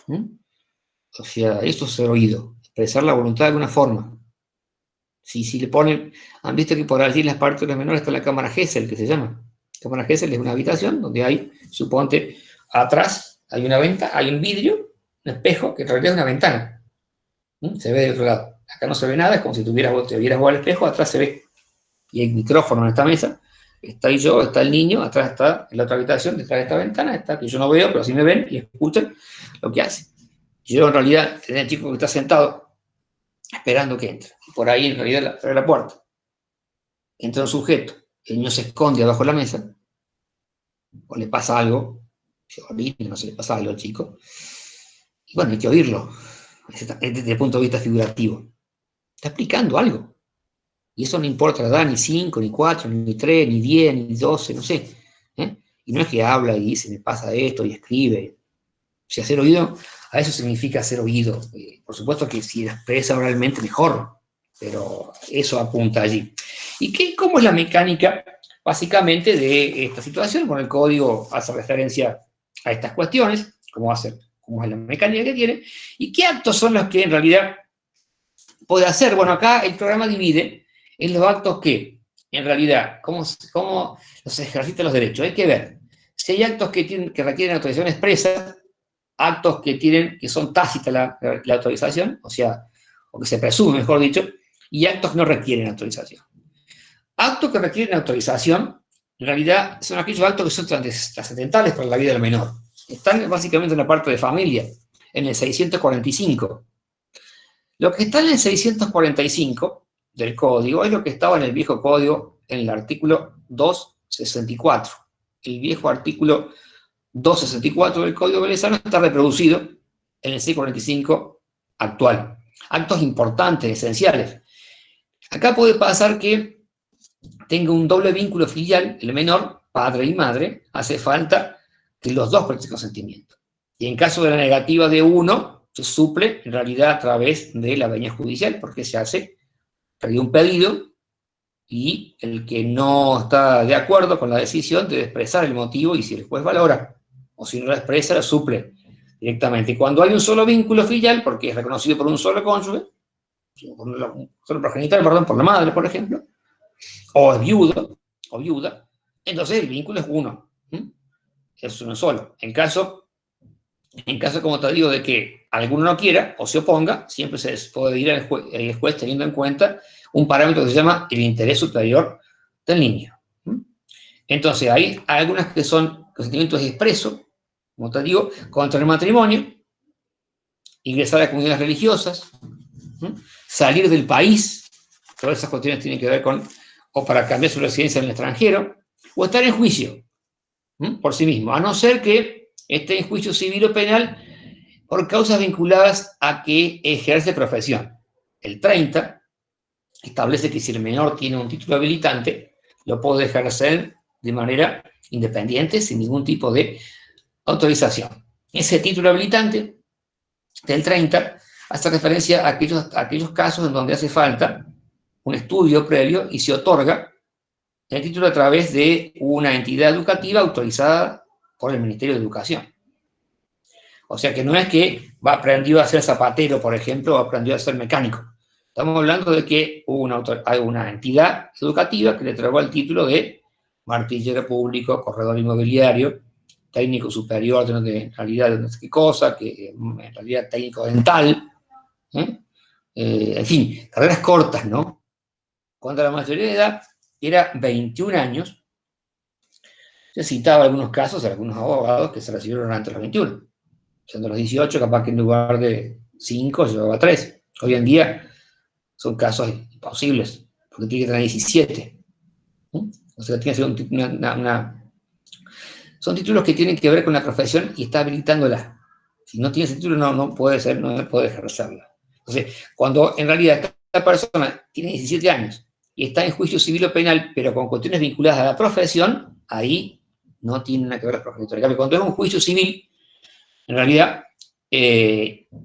O sea, esto es ser oído, expresar la voluntad de alguna forma. Si le ponen, han visto que por allí en las partículas menores está la cámara Gesell, que se llama. La cámara Gesell es una habitación donde hay, suponte, atrás hay una ventana, hay un vidrio, un espejo, que en realidad es una ventana. Se ve del otro lado. Acá no se ve nada, es como si te vieras vos al espejo, atrás se ve. Y hay micrófono en esta mesa, está yo, está el niño, atrás está en la otra habitación, detrás de esta ventana, está que yo no veo, pero sí me ven y escuchan lo que hace. Yo en realidad, tenía el chico que está sentado, esperando que entre. Y por ahí en realidad abre la puerta. Entra un sujeto, el niño se esconde abajo de la mesa, o le pasa algo, no se le pasa algo al chico, y bueno, hay que oírlo, desde el punto de vista figurativo. Está explicando algo. Y eso no importa la edad, ni 5, ni 4, ni 3, ni 10, ni 12, no sé. Y no es que habla y dice, me pasa esto, y escribe. O sea, ser oído, a eso significa ser oído. Por supuesto que si expresa oralmente, mejor. Pero eso apunta allí. ¿Y cómo es la mecánica, básicamente, de esta situación? Bueno, el código hace referencia a estas cuestiones, cómo es la mecánica que tiene, y qué actos son los que en realidad puede hacer. Bueno, acá el programa divide en los actos que, en realidad, cómo los ejercita los derechos. Hay que ver si hay actos que requieren autorización expresa, actos que son tácita la autorización, o sea, o que se presume, mejor dicho, y actos que no requieren autorización. Actos que requieren autorización, en realidad, son aquellos actos que son trascendentales para la vida del menor. Están básicamente en la parte de familia, en el 645. Lo que está en el 645 del código es lo que estaba en el viejo código, en el artículo 264. El viejo artículo 264 del Código Venezolano está reproducido en el 645 actual. Actos importantes, esenciales. Acá puede pasar que tenga un doble vínculo filial, el menor, padre y madre, hace falta que los dos presten consentimiento. Y en caso de la negativa de uno, se suple en realidad a través de la venia judicial, porque se hace un pedido y el que no está de acuerdo con la decisión debe expresar el motivo y si el juez valora, o si no la expresa, la suple directamente. Cuando hay un solo vínculo filial, porque es reconocido por un solo cónyuge, por un solo progenitor, perdón, por la madre, por ejemplo, o es viudo, o viuda, entonces el vínculo es uno. Es uno solo. En caso, como te digo, de que alguno no quiera o se oponga, siempre se puede ir al juez teniendo en cuenta un parámetro que se llama el interés superior del niño. Entonces, hay algunas que son consentimientos expresos, como te digo, contra el matrimonio, ingresar a comunidades religiosas, salir del país, todas esas cuestiones tienen que ver con, o para cambiar su residencia en el extranjero, o estar en juicio por sí mismo, a no ser que esté en juicio civil o penal por causas vinculadas a que ejerce profesión. El 30 establece que si el menor tiene un título habilitante, lo puede ejercer de manera independiente, sin ningún tipo de autorización. Ese título habilitante del 30 hace referencia a aquellos casos en donde hace falta un estudio previo y se otorga el título a través de una entidad educativa autorizada por el Ministerio de Educación. O sea que no es que aprendió a ser zapatero, por ejemplo, o aprendió a ser mecánico. Estamos hablando de que hay una entidad educativa que le otorgó el título de martillero público, corredor inmobiliario, técnico superior en realidad de no sé qué cosa, que en realidad técnico dental, en fin, carreras cortas, ¿no? Cuando la mayoría de edad era 21 años, se citaba algunos casos de algunos abogados que se recibieron antes de los 21. Siendo los 18, capaz que en lugar de 5 llevaba 3. Hoy en día son casos imposibles, porque tiene que tener 17. O sea, tiene que ser son títulos que tienen que ver con la profesión y está habilitándola. Si no tiene ese título, no puede ejercerla. Entonces, cuando en realidad esta persona tiene 17 años y está en juicio civil o penal, pero con cuestiones vinculadas a la profesión, ahí no tiene nada que ver la progenitora. En cambio, cuando es un juicio civil, en realidad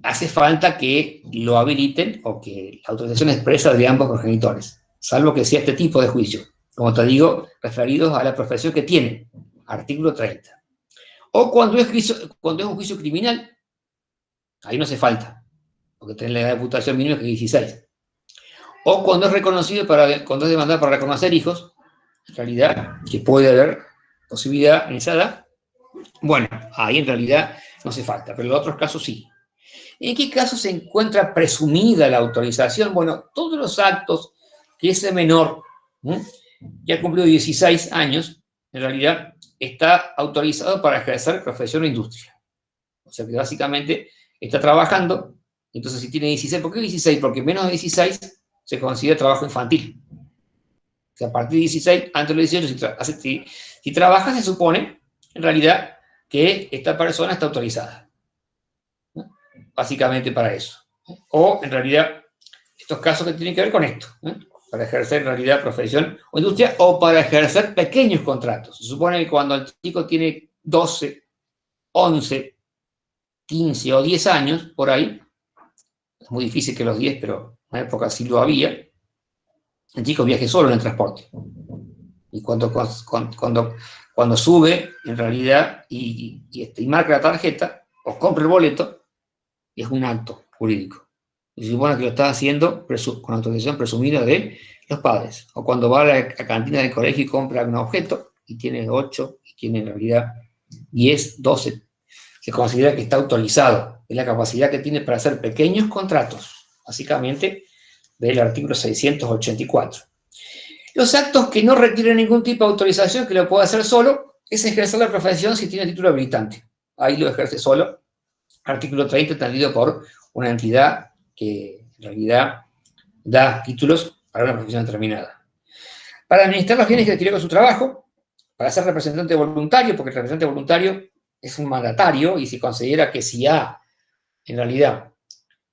hace falta que lo habiliten o que la autorización expresa de ambos progenitores, salvo que sea este tipo de juicio, como te digo, referidos a la profesión que tiene, artículo 30. O cuando es un juicio criminal, ahí no hace falta, porque tiene la edad de imputación mínima que es 16. O cuando es reconocido, cuando es demandado para reconocer hijos, en realidad, que puede haber posibilidad en esa edad, bueno, ahí en realidad no hace falta, pero en los otros casos sí. ¿En qué caso se encuentra presumida la autorización? Bueno, todos los actos que ese menor, que ha cumplido 16 años, en realidad está autorizado para ejercer profesión o industria. O sea que básicamente está trabajando, entonces si tiene 16, ¿por qué 16? Porque menos de 16 se considera trabajo infantil. O sea, a partir de 16, antes de los 18, si trabaja, se supone, en realidad, que esta persona está autorizada. Básicamente para eso. O, en realidad, estos casos que tienen que ver con esto, para ejercer, en realidad, profesión o industria, o para ejercer pequeños contratos. Se supone que cuando el chico tiene 12, 11, 15 o 10 años, por ahí, es muy difícil que los 10, pero en una época sí lo había, el chico viaje solo en el transporte. Y cuando sube, en realidad, y marca la tarjeta, o compra el boleto, es un acto jurídico. Y se supone que lo está haciendo con autorización presumida de los padres. O cuando va a la cantina del colegio y compra un objeto, y tiene 8, y tiene en realidad 10, 12, se considera que está autorizado. Es la capacidad que tiene para hacer pequeños contratos, básicamente del artículo 684. Los actos que no requieren ningún tipo de autorización, que lo puede hacer solo, es ejercer la profesión si tiene título habilitante. Ahí lo ejerce solo. Artículo 30, entendido por una entidad que en realidad da títulos para una profesión determinada. Para administrar los bienes que adquirió con su trabajo, para ser representante voluntario, porque el representante voluntario es un mandatario y se considera que si A, en realidad,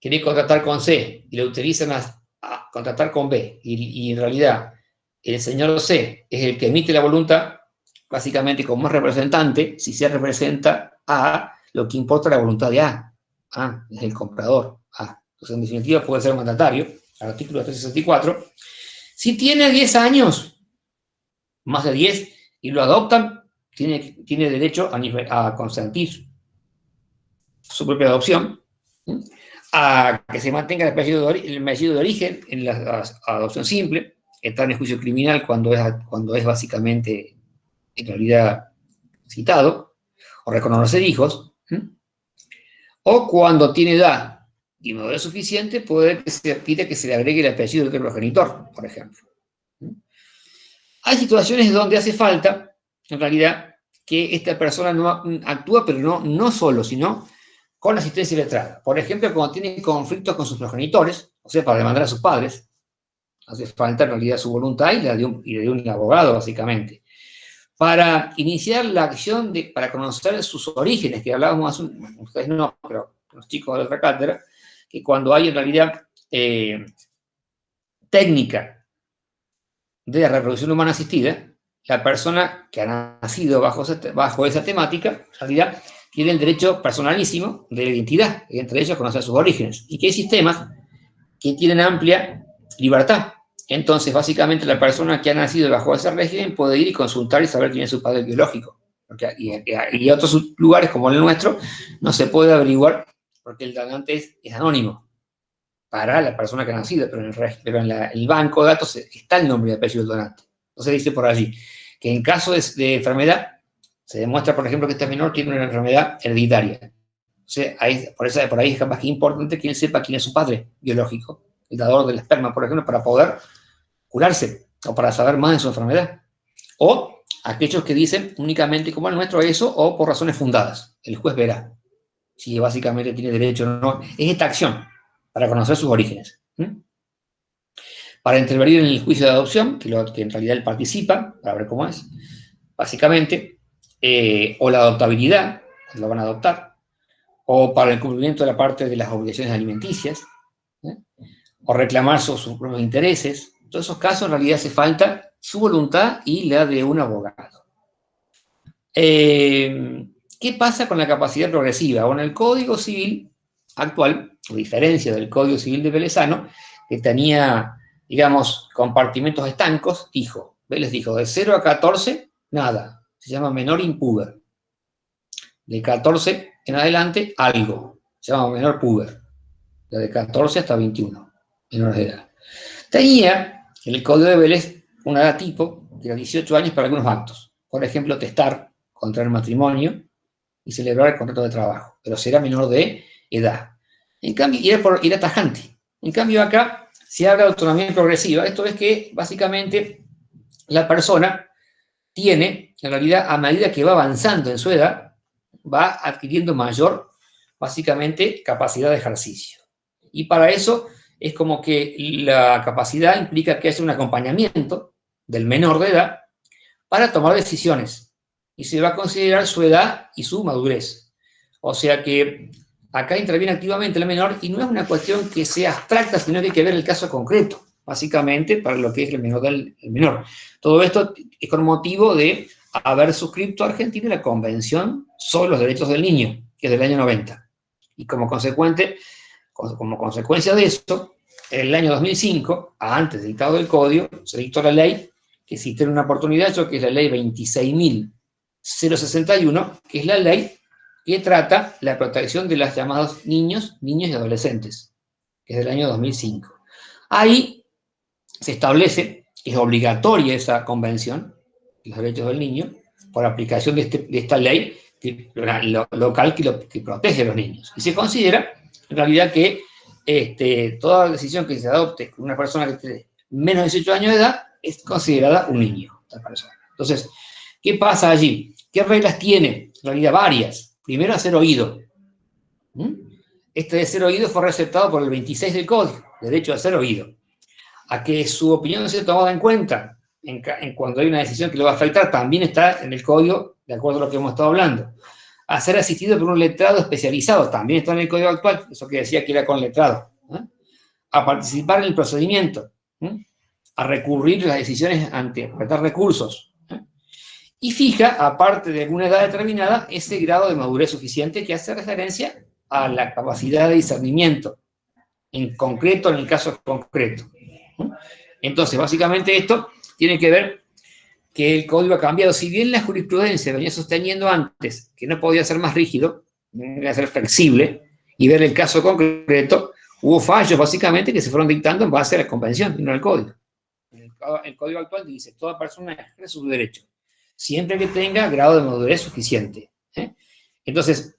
quiere contratar con C y lo utilizan a contratar con B, y en realidad el señor C es el que emite la voluntad, básicamente como es representante, si se representa a lo que importa la voluntad de A. A es el comprador. A. Entonces, en definitiva, puede ser mandatario, artículo 364. Si tiene 10 años, más de 10, y lo adoptan, tiene derecho a consentir su propia adopción, a que se mantenga el apellido de origen en la adopción simple, está en el juicio criminal cuando es básicamente, en realidad, citado, o reconocer hijos, o cuando tiene edad y madurez suficiente, puede que se pida que se le agregue el apellido del otro progenitor, por ejemplo. Hay situaciones donde hace falta, en realidad, que esta persona no actúa, pero no solo, sino con asistencia letrada. Por ejemplo, cuando tiene conflictos con sus progenitores, o sea, para demandar a sus padres, hace falta en realidad su voluntad y la de un abogado, básicamente. Para iniciar la acción, para conocer sus orígenes, que hablábamos hace ustedes no, pero los chicos de otra cátedra, que cuando hay en realidad técnica de la reproducción humana asistida, la persona que ha nacido bajo esa temática, en realidad, tiene el derecho personalísimo de la identidad, y entre ellos conocer sus orígenes, y que hay sistemas que tienen amplia libertad. Entonces, básicamente, la persona que ha nacido bajo ese régimen puede ir y consultar y saber quién es su padre biológico. Y otros lugares, como el nuestro, no se puede averiguar porque el donante es anónimo para la persona que ha nacido, pero en el banco de datos está el nombre y apellido del donante. Entonces dice por allí que en caso de enfermedad, se demuestra, por ejemplo, que este menor tiene una enfermedad hereditaria. O sea, por ahí es capaz que importante que él sepa quién es su padre biológico, el dador del esperma, por ejemplo, para poder curarse o para saber más de su enfermedad. O aquellos que dicen únicamente como el nuestro eso o por razones fundadas. El juez verá si básicamente tiene derecho o no. Es esta acción para conocer sus orígenes. Para intervenir en el juicio de adopción, que en realidad él participa, para ver cómo es, básicamente, o la adoptabilidad, lo van a adoptar, o para el cumplimiento de la parte de las obligaciones alimenticias, o reclamar sus propios intereses. En todos esos casos, en realidad, hace falta su voluntad y la de un abogado. ¿Qué pasa con la capacidad progresiva? Bueno, el Código Civil actual, a diferencia del Código Civil de Velezano, que tenía, digamos, compartimentos estancos, Vélez dijo, de 0 a 14, nada, se llama menor impúber. De 14 en adelante, algo, se llama menor puber. De 14 hasta 21, menores de edad. Tenía en el Código de Vélez una edad tipo, que era 18 años para algunos actos. Por ejemplo, testar, contraer matrimonio y celebrar el contrato de trabajo. Pero será menor de edad. En cambio, y era tajante. En cambio, acá se habla de autonomía progresiva. Esto es que, básicamente, la persona tiene, en realidad, a medida que va avanzando en su edad, va adquiriendo mayor, básicamente, capacidad de ejercicio. Y para eso es como que la capacidad implica que haya un acompañamiento del menor de edad para tomar decisiones. Y se va a considerar su edad y su madurez. O sea que acá interviene activamente el menor y no es una cuestión que sea abstracta, sino que hay que ver el caso concreto, básicamente, para lo que es el menor. Todo esto es con motivo de haber suscrito a Argentina la Convención sobre los Derechos del Niño, que es del año 90. Y como consecuencia de eso, en el año 2005, antes del dictado del Código, se dictó la ley que existe en una oportunidad, que es la ley 26.061, que es la ley que trata la protección de los llamados niños y adolescentes, que es del año 2005. Ahí se establece que es obligatoria esa convención, los derechos del niño, por aplicación de esta ley local que protege a los niños. Y se considera, en realidad, que toda decisión que se adopte con una persona que tiene menos de 18 años de edad es considerada un niño, esta persona. Entonces, ¿qué pasa allí? ¿Qué reglas tiene? En realidad, varias. Primero, hacer oído. Este de ser oído fue receptado por el 26 del Código, derecho a ser oído. A que su opinión sea tomada en cuenta cuando hay una decisión que lo va a afectar, también está en el Código, de acuerdo a lo que hemos estado hablando. A ser asistido por un letrado especializado, también está en el Código actual, eso que decía que era con letrado. A participar en el procedimiento, a recurrir las decisiones ante apretar recursos. Y fija, aparte de alguna edad determinada, ese grado de madurez suficiente que hace referencia a la capacidad de discernimiento, en concreto, en el caso concreto. Entonces, básicamente esto tiene que ver que el Código ha cambiado. Si bien la jurisprudencia venía sosteniendo antes que no podía ser más rígido, tenía que ser flexible y ver el caso concreto, hubo fallos básicamente que se fueron dictando en base a la convención y no al Código. El Código actual dice, toda persona ejerce su derecho, siempre que tenga grado de madurez suficiente. Entonces,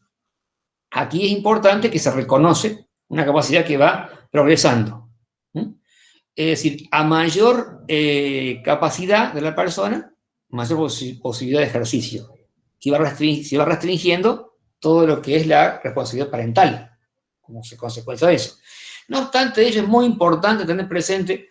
aquí es importante que se reconoce una capacidad que va progresando. Es decir, a mayor capacidad de la persona, mayor posibilidad de ejercicio. Se va restringiendo todo lo que es la responsabilidad parental, como consecuencia de eso. No obstante, ello es muy importante tener presente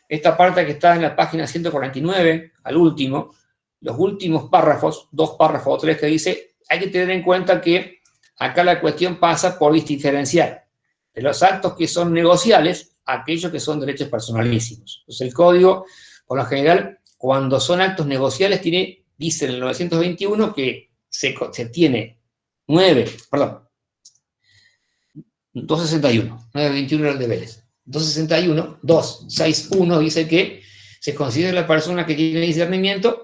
esta parte que está en la página 149, al último, los últimos párrafos, 2 párrafos o 3, que dice, hay que tener en cuenta que acá la cuestión pasa por diferenciar de los actos que son negociables a aquellos que son derechos personalísimos. Entonces el Código, por lo general, cuando son actos negociables, dice en el 921 que se tiene 261, 921 era el de Vélez. 261, 261 dice que se considera la persona que tiene discernimiento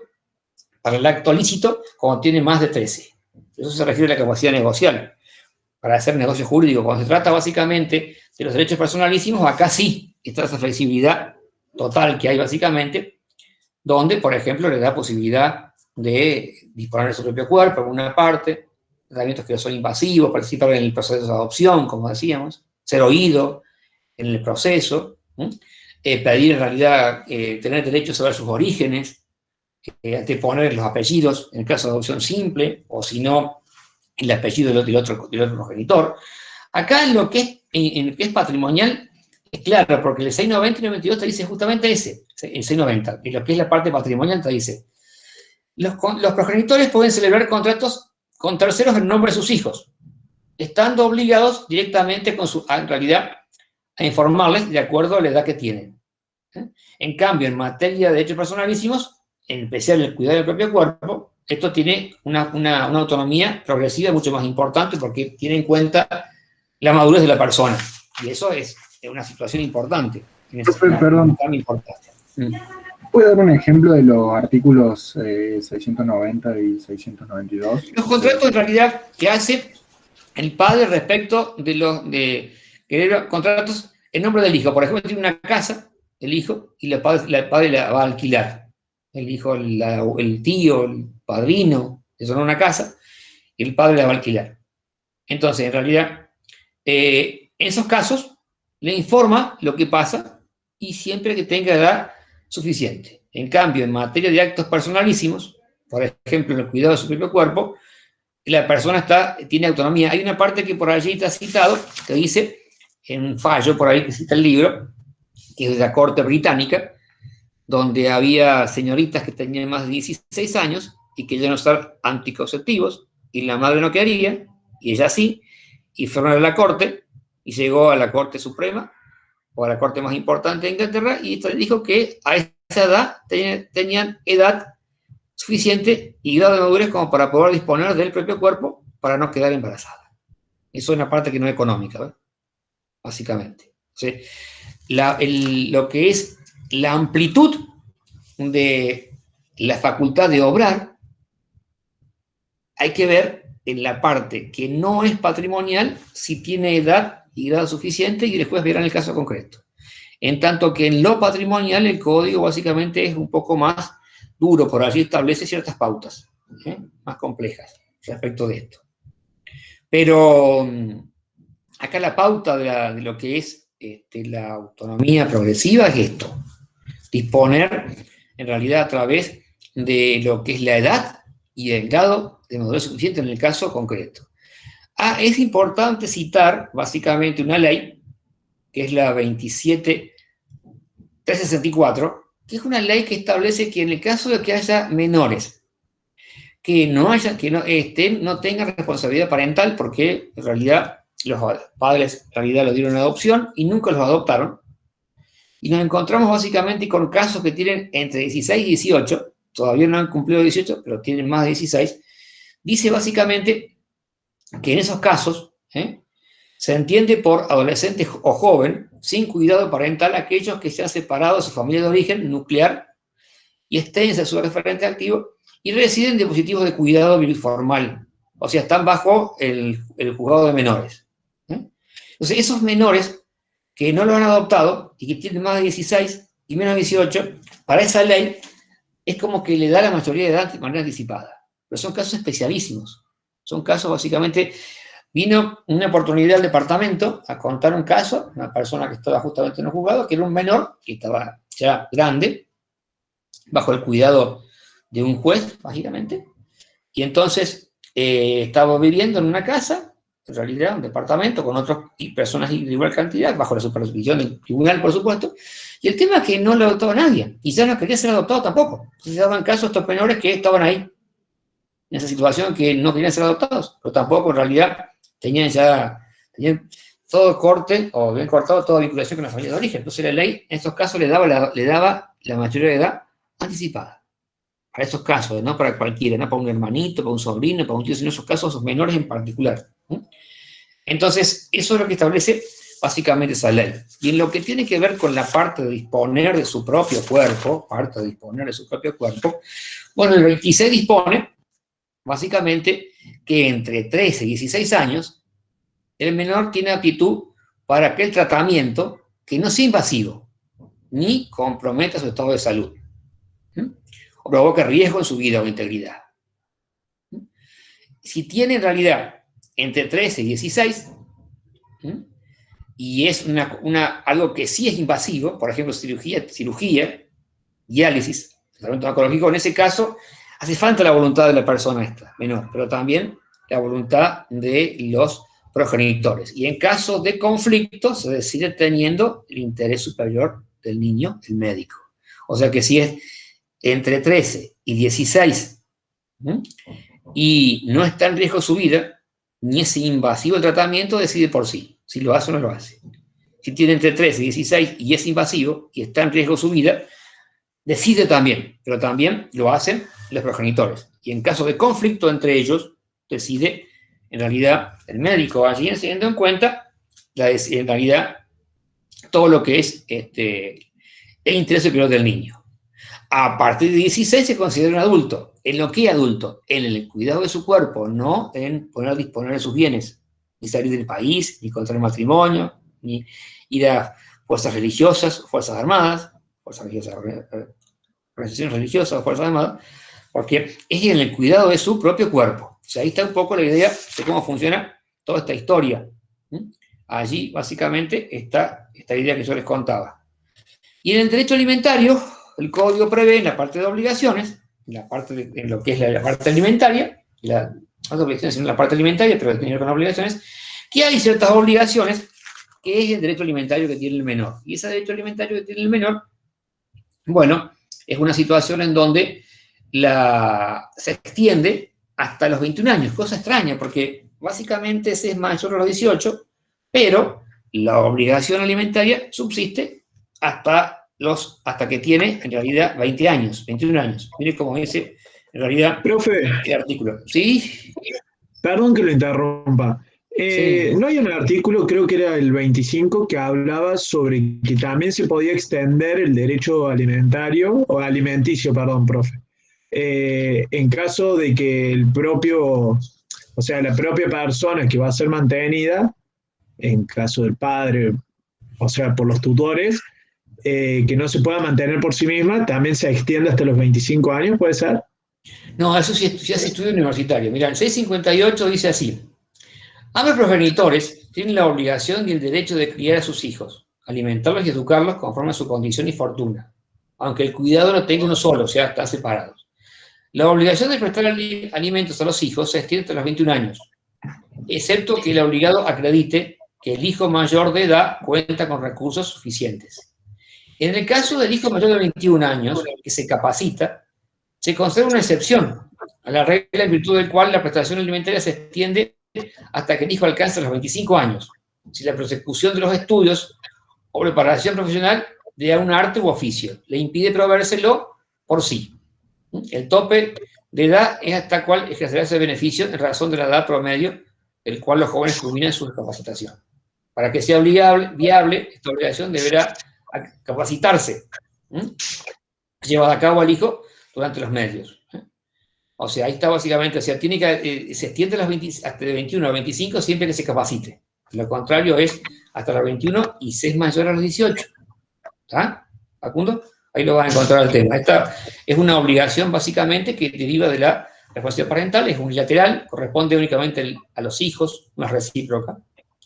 para el acto lícito cuando tiene más de 13. Eso se refiere a la capacidad negocial para hacer negocio jurídico. Cuando se trata básicamente de los derechos personalísimos, acá sí está esa flexibilidad total que hay básicamente, donde, por ejemplo, le da posibilidad de disponer de su propio cuerpo, por una parte, tratamientos que son invasivos, participar en el proceso de adopción, como decíamos, ser oído en el proceso, pedir en realidad tener derecho a saber sus orígenes, anteponer los apellidos, en el caso de adopción simple, o si no, el apellido del otro progenitor. Acá en lo que es patrimonial, es claro, porque el 690 y 92 te dice justamente ese, el 690, y lo que es la parte patrimonial te dice, los progenitores pueden celebrar contratos con terceros en nombre de sus hijos, estando obligados directamente en realidad a informarles de acuerdo a la edad que tienen. En cambio, en materia de derechos personalísimos, en especial el cuidado del propio cuerpo, esto tiene una autonomía progresiva mucho más importante porque tiene en cuenta la madurez de la persona. Y eso es una situación importante. Perdón. Importante. ¿Puede dar un ejemplo de los artículos 690 y 692? Los contratos en realidad que hace el padre respecto de contratos en nombre del hijo. Por ejemplo, tiene una casa, el hijo, y el padre la va a alquilar. El hijo, el tío, el padrino, eso no es una casa, y el padre la va a alquilar. Entonces, en realidad, en esos casos, le informa lo que pasa y siempre que tenga edad suficiente. En cambio, en materia de actos personalísimos, por ejemplo, en el cuidado de su propio cuerpo, la persona tiene autonomía. Hay una parte que por allí está citado, que dice, en un fallo por ahí que cita el libro, que es de la Corte Británica, donde había señoritas que tenían más de 16 años y que ya no usar anticonceptivos, y la madre no quería, y ella sí, y fueron a la Corte, y llegó a la Corte Suprema, o a la Corte más importante de Inglaterra, y dijo que a esa edad tenían edad suficiente y grado de madurez como para poder disponer del propio cuerpo para no quedar embarazada. Eso es una parte que no es económica, ¿verdad? Básicamente. O sea, lo que es la amplitud de la facultad de obrar, hay que ver en la parte que no es patrimonial si tiene edad y grado suficiente, y después verán el caso concreto. En tanto que en lo patrimonial el código básicamente es un poco más duro, por allí establece ciertas pautas más complejas respecto de esto. Pero acá la pauta de lo que es la autonomía progresiva es esto: disponer en realidad a través de lo que es la edad y el grado de madurez suficiente en el caso concreto. Es importante citar básicamente una ley, que es la 27.364, que es una ley que establece que en el caso de que haya menores que no tengan responsabilidad parental, porque en realidad los padres en realidad los dieron en adopción y nunca los adoptaron, y nos encontramos básicamente con casos que tienen entre 16 y 18, todavía no han cumplido 18, pero tienen más de 16, dice básicamente que en esos casos se entiende por adolescentes o joven sin cuidado parental aquellos que se han separado de su familia de origen nuclear y estén en su referente activo y residen en dispositivos de cuidado formal, o sea, están bajo el juzgado de menores. Entonces, esos menores que no lo han adoptado y que tienen más de 16 y menos de 18, para esa ley es como que le da la mayoría de edad de manera anticipada. Pero son casos especialísimos. Son casos básicamente... Vino una oportunidad al departamento a contar un caso, una persona que estaba justamente en el juzgado, que era un menor, que estaba ya grande, bajo el cuidado de un juez, básicamente, y entonces estaba viviendo en una casa, en realidad un departamento, con otras personas de igual cantidad, bajo la supervisión del tribunal, por supuesto, y el tema es que no lo adoptaba nadie, y ya no quería ser adoptado tampoco. Se daban casos estos menores que estaban ahí, en esa situación, que no querían ser adoptados, pero tampoco en realidad tenían todo corte, o bien cortado toda vinculación con la familia de origen. Entonces la ley, en estos casos, le daba la mayoría de edad anticipada. Para esos casos, no para cualquiera, no para un hermanito, para un sobrino, para un tío, sino esos casos, esos menores en particular. Entonces, eso es lo que establece básicamente esa ley. Y en lo que tiene que ver con la parte de disponer de su propio cuerpo, bueno, el 26 dispone, básicamente, que entre 13 y 16 años, el menor tiene aptitud para aquel tratamiento que no sea invasivo, ni comprometa su estado de salud, o provoque riesgo en su vida o integridad. Si tiene en realidad entre 13 y 16, y es algo que sí es invasivo, por ejemplo, cirugía, diálisis, tratamiento oncológico, en ese caso hace falta la voluntad de la persona esta, menor, pero también la voluntad de los progenitores. Y en caso de conflicto se decide teniendo el interés superior del niño, el médico. O sea que si es entre 13 y 16 y no está en riesgo su vida, ni es invasivo el tratamiento, decide por sí, si lo hace o no lo hace. Si tiene entre 13 y 16 y es invasivo y está en riesgo su vida, decide también, pero también lo hacen los progenitores. Y en caso de conflicto entre ellos, decide, en realidad, el médico allí, teniendo en cuenta, en realidad, todo lo que es el interés superior del niño. A partir de 16 se considera un adulto. ¿En lo que adulto? En el cuidado de su cuerpo, no en disponer de sus bienes, ni salir del país, ni contraer matrimonio, ni ir a fuerzas religiosas, fuerzas armadas, organizaciones religiosas, fuerzas armadas, porque es en el cuidado de su propio cuerpo. O sea, ahí está un poco la idea de cómo funciona toda esta historia. Allí, básicamente, está esta idea que yo les contaba. Y en el derecho alimentario, el Código prevé en la parte de obligaciones, en lo que es la parte alimentaria, no de obligaciones, sino la parte alimentaria, pero tiene que ver con obligaciones, que hay ciertas obligaciones que es el derecho alimentario que tiene el menor. Y ese derecho alimentario que tiene el menor, bueno, es una situación en donde se extiende hasta los 21 años, cosa extraña, porque básicamente ese es mayor a los 18, pero la obligación alimentaria subsiste hasta que tiene, en realidad, 20 años, 21 años. Mire cómo dice, en realidad, profe, el artículo. ¿Sí? perdón que lo interrumpa. Sí. No hay un artículo, creo que era el 25, que hablaba sobre que también se podía extender el derecho alimentario, o alimenticio, perdón, profe, en caso de que o sea, la propia persona que va a ser mantenida, en caso del padre, o sea, por los tutores, que no se pueda mantener por sí misma, también se extiende hasta los 25 años, ¿puede ser? No, eso sí, ya es estudio universitario. Mira, el 658 dice así: ambos progenitores tienen la obligación y el derecho de criar a sus hijos, alimentarlos y educarlos conforme a su condición y fortuna, aunque el cuidado lo tenga uno solo, o sea, están separados. La obligación de prestar alimentos a los hijos se extiende hasta los 21 años, excepto que el obligado acredite que el hijo mayor de edad cuenta con recursos suficientes. En el caso del hijo mayor de 21 años, que se capacita, se concede una excepción a la regla en virtud del cual la prestación alimentaria se extiende hasta que el hijo alcance los 25 años, si la prosecución de los estudios o preparación profesional de un arte u oficio le impide proveérselo por sí. El tope de edad es hasta cual ejercerá ese beneficio en razón de la edad promedio el cual los jóvenes culminan su capacitación. Para que sea viable, esta obligación deberá capacitarse, llevada a cabo al hijo durante los medios. O sea, ahí está básicamente, o sea, tiene que, se extiende hasta de 21 a 25 siempre que se capacite. Lo contrario es hasta los 21 y se es mayor a los 18. ¿Está? ¿Facundo? Ahí lo van a encontrar el tema. Esta es una obligación básicamente que deriva de la responsabilidad parental, es unilateral, corresponde únicamente a los hijos, no es recíproca.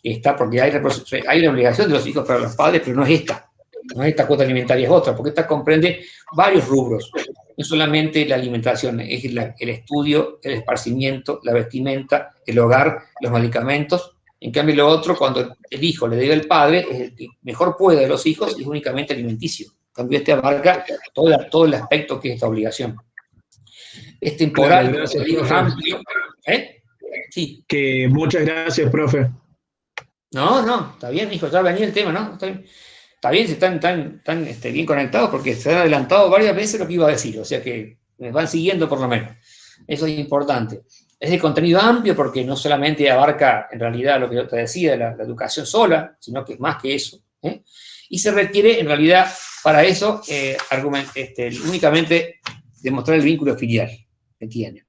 Está porque hay la obligación de los hijos para los padres, pero no es esta. No es esta cuota alimentaria, es otra, porque esta comprende varios rubros. No solamente la alimentación, es el estudio, el esparcimiento, la vestimenta, el hogar, los medicamentos. En cambio, lo otro, cuando el hijo le debe al padre, es el que mejor puede de los hijos y es únicamente alimenticio. En cambio, este abarca todo el aspecto que es esta obligación. Es temporal, claro, gracias, profe. Amplio. Sí. Que muchas gracias, profe. No, está bien, hijo, ya venía el tema, ¿no? Está bien, si están bien conectados porque se han adelantado varias veces lo que iba a decir, o sea que me van siguiendo por lo menos. Eso es importante. Es de contenido amplio porque no solamente abarca en realidad lo que yo te decía, la educación sola, sino que es más que eso. Y se requiere en realidad para eso únicamente demostrar el vínculo filial que tiene.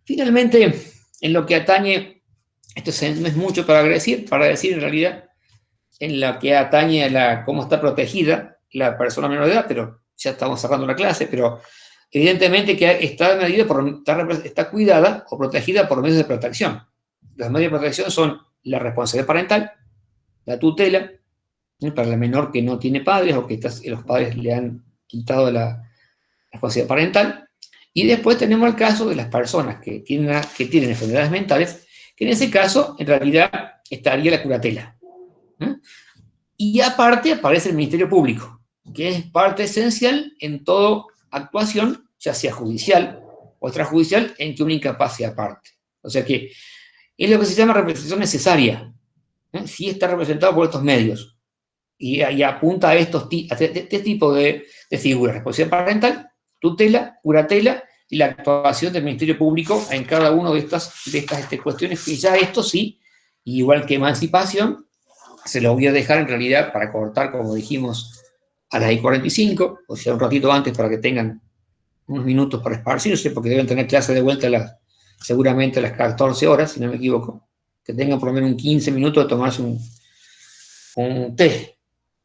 Finalmente, en lo que atañe, esto no es mucho para decir en realidad, en lo que atañe a cómo está protegida la persona menor de edad, pero ya estamos cerrando la clase, pero evidentemente que está cuidada o protegida por medios de protección. Los medios de protección son la responsabilidad parental, la tutela, para el menor que no tiene padres o que los padres le han quitado la responsabilidad parental, y después tenemos el caso de las personas que tienen enfermedades mentales, que en ese caso, en realidad, estaría la curatela. Y aparte aparece el Ministerio Público, que es parte esencial en toda actuación, ya sea judicial o extrajudicial, en que una incapacidad parte. O sea que es lo que se llama representación necesaria. Sí está representado por estos medios. Y apunta a este tipo de figuras: responsabilidad parental, tutela, curatela y la actuación del Ministerio Público en cada una de estas cuestiones, y ya esto sí, igual que emancipación, se lo voy a dejar en realidad para cortar, como dijimos, a las 45, o sea, un ratito antes para que tengan unos minutos para esparcirse, porque deben tener clase de vuelta seguramente a las 14 horas, si no me equivoco, que tengan por lo menos un 15 minutos de tomarse un té.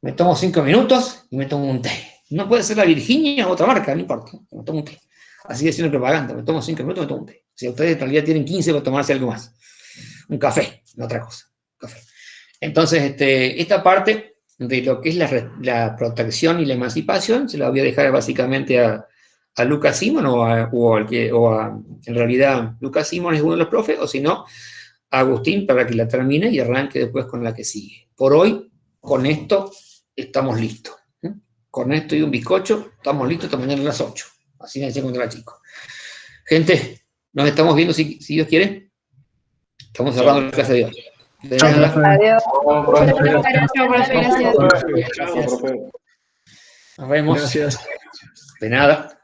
Me tomo 5 minutos y me tomo un té. No puede ser la Virginia o otra marca, no importa, me tomo un té. Así de haciendo propaganda, me tomo 5 minutos, me tomo un té. Si ustedes en realidad tienen 15 para tomarse algo más. Un café, no otra cosa. Café. Entonces, esta parte de lo que es la protección y la emancipación, se la voy a dejar básicamente a Lucas Simón, en realidad Lucas Simón es uno de los profes, o si no, a Agustín para que la termine y arranque después con la que sigue. Por hoy, con esto, estamos listos. Con esto y un bizcocho, estamos listos hasta mañana a las 8. Así me decía cuando era chico. Gente, nos estamos viendo si Dios quiere. Estamos cerrando la clase de hoy. De nada. Adiós. Gracias. Nos vemos. Gracias. De nada.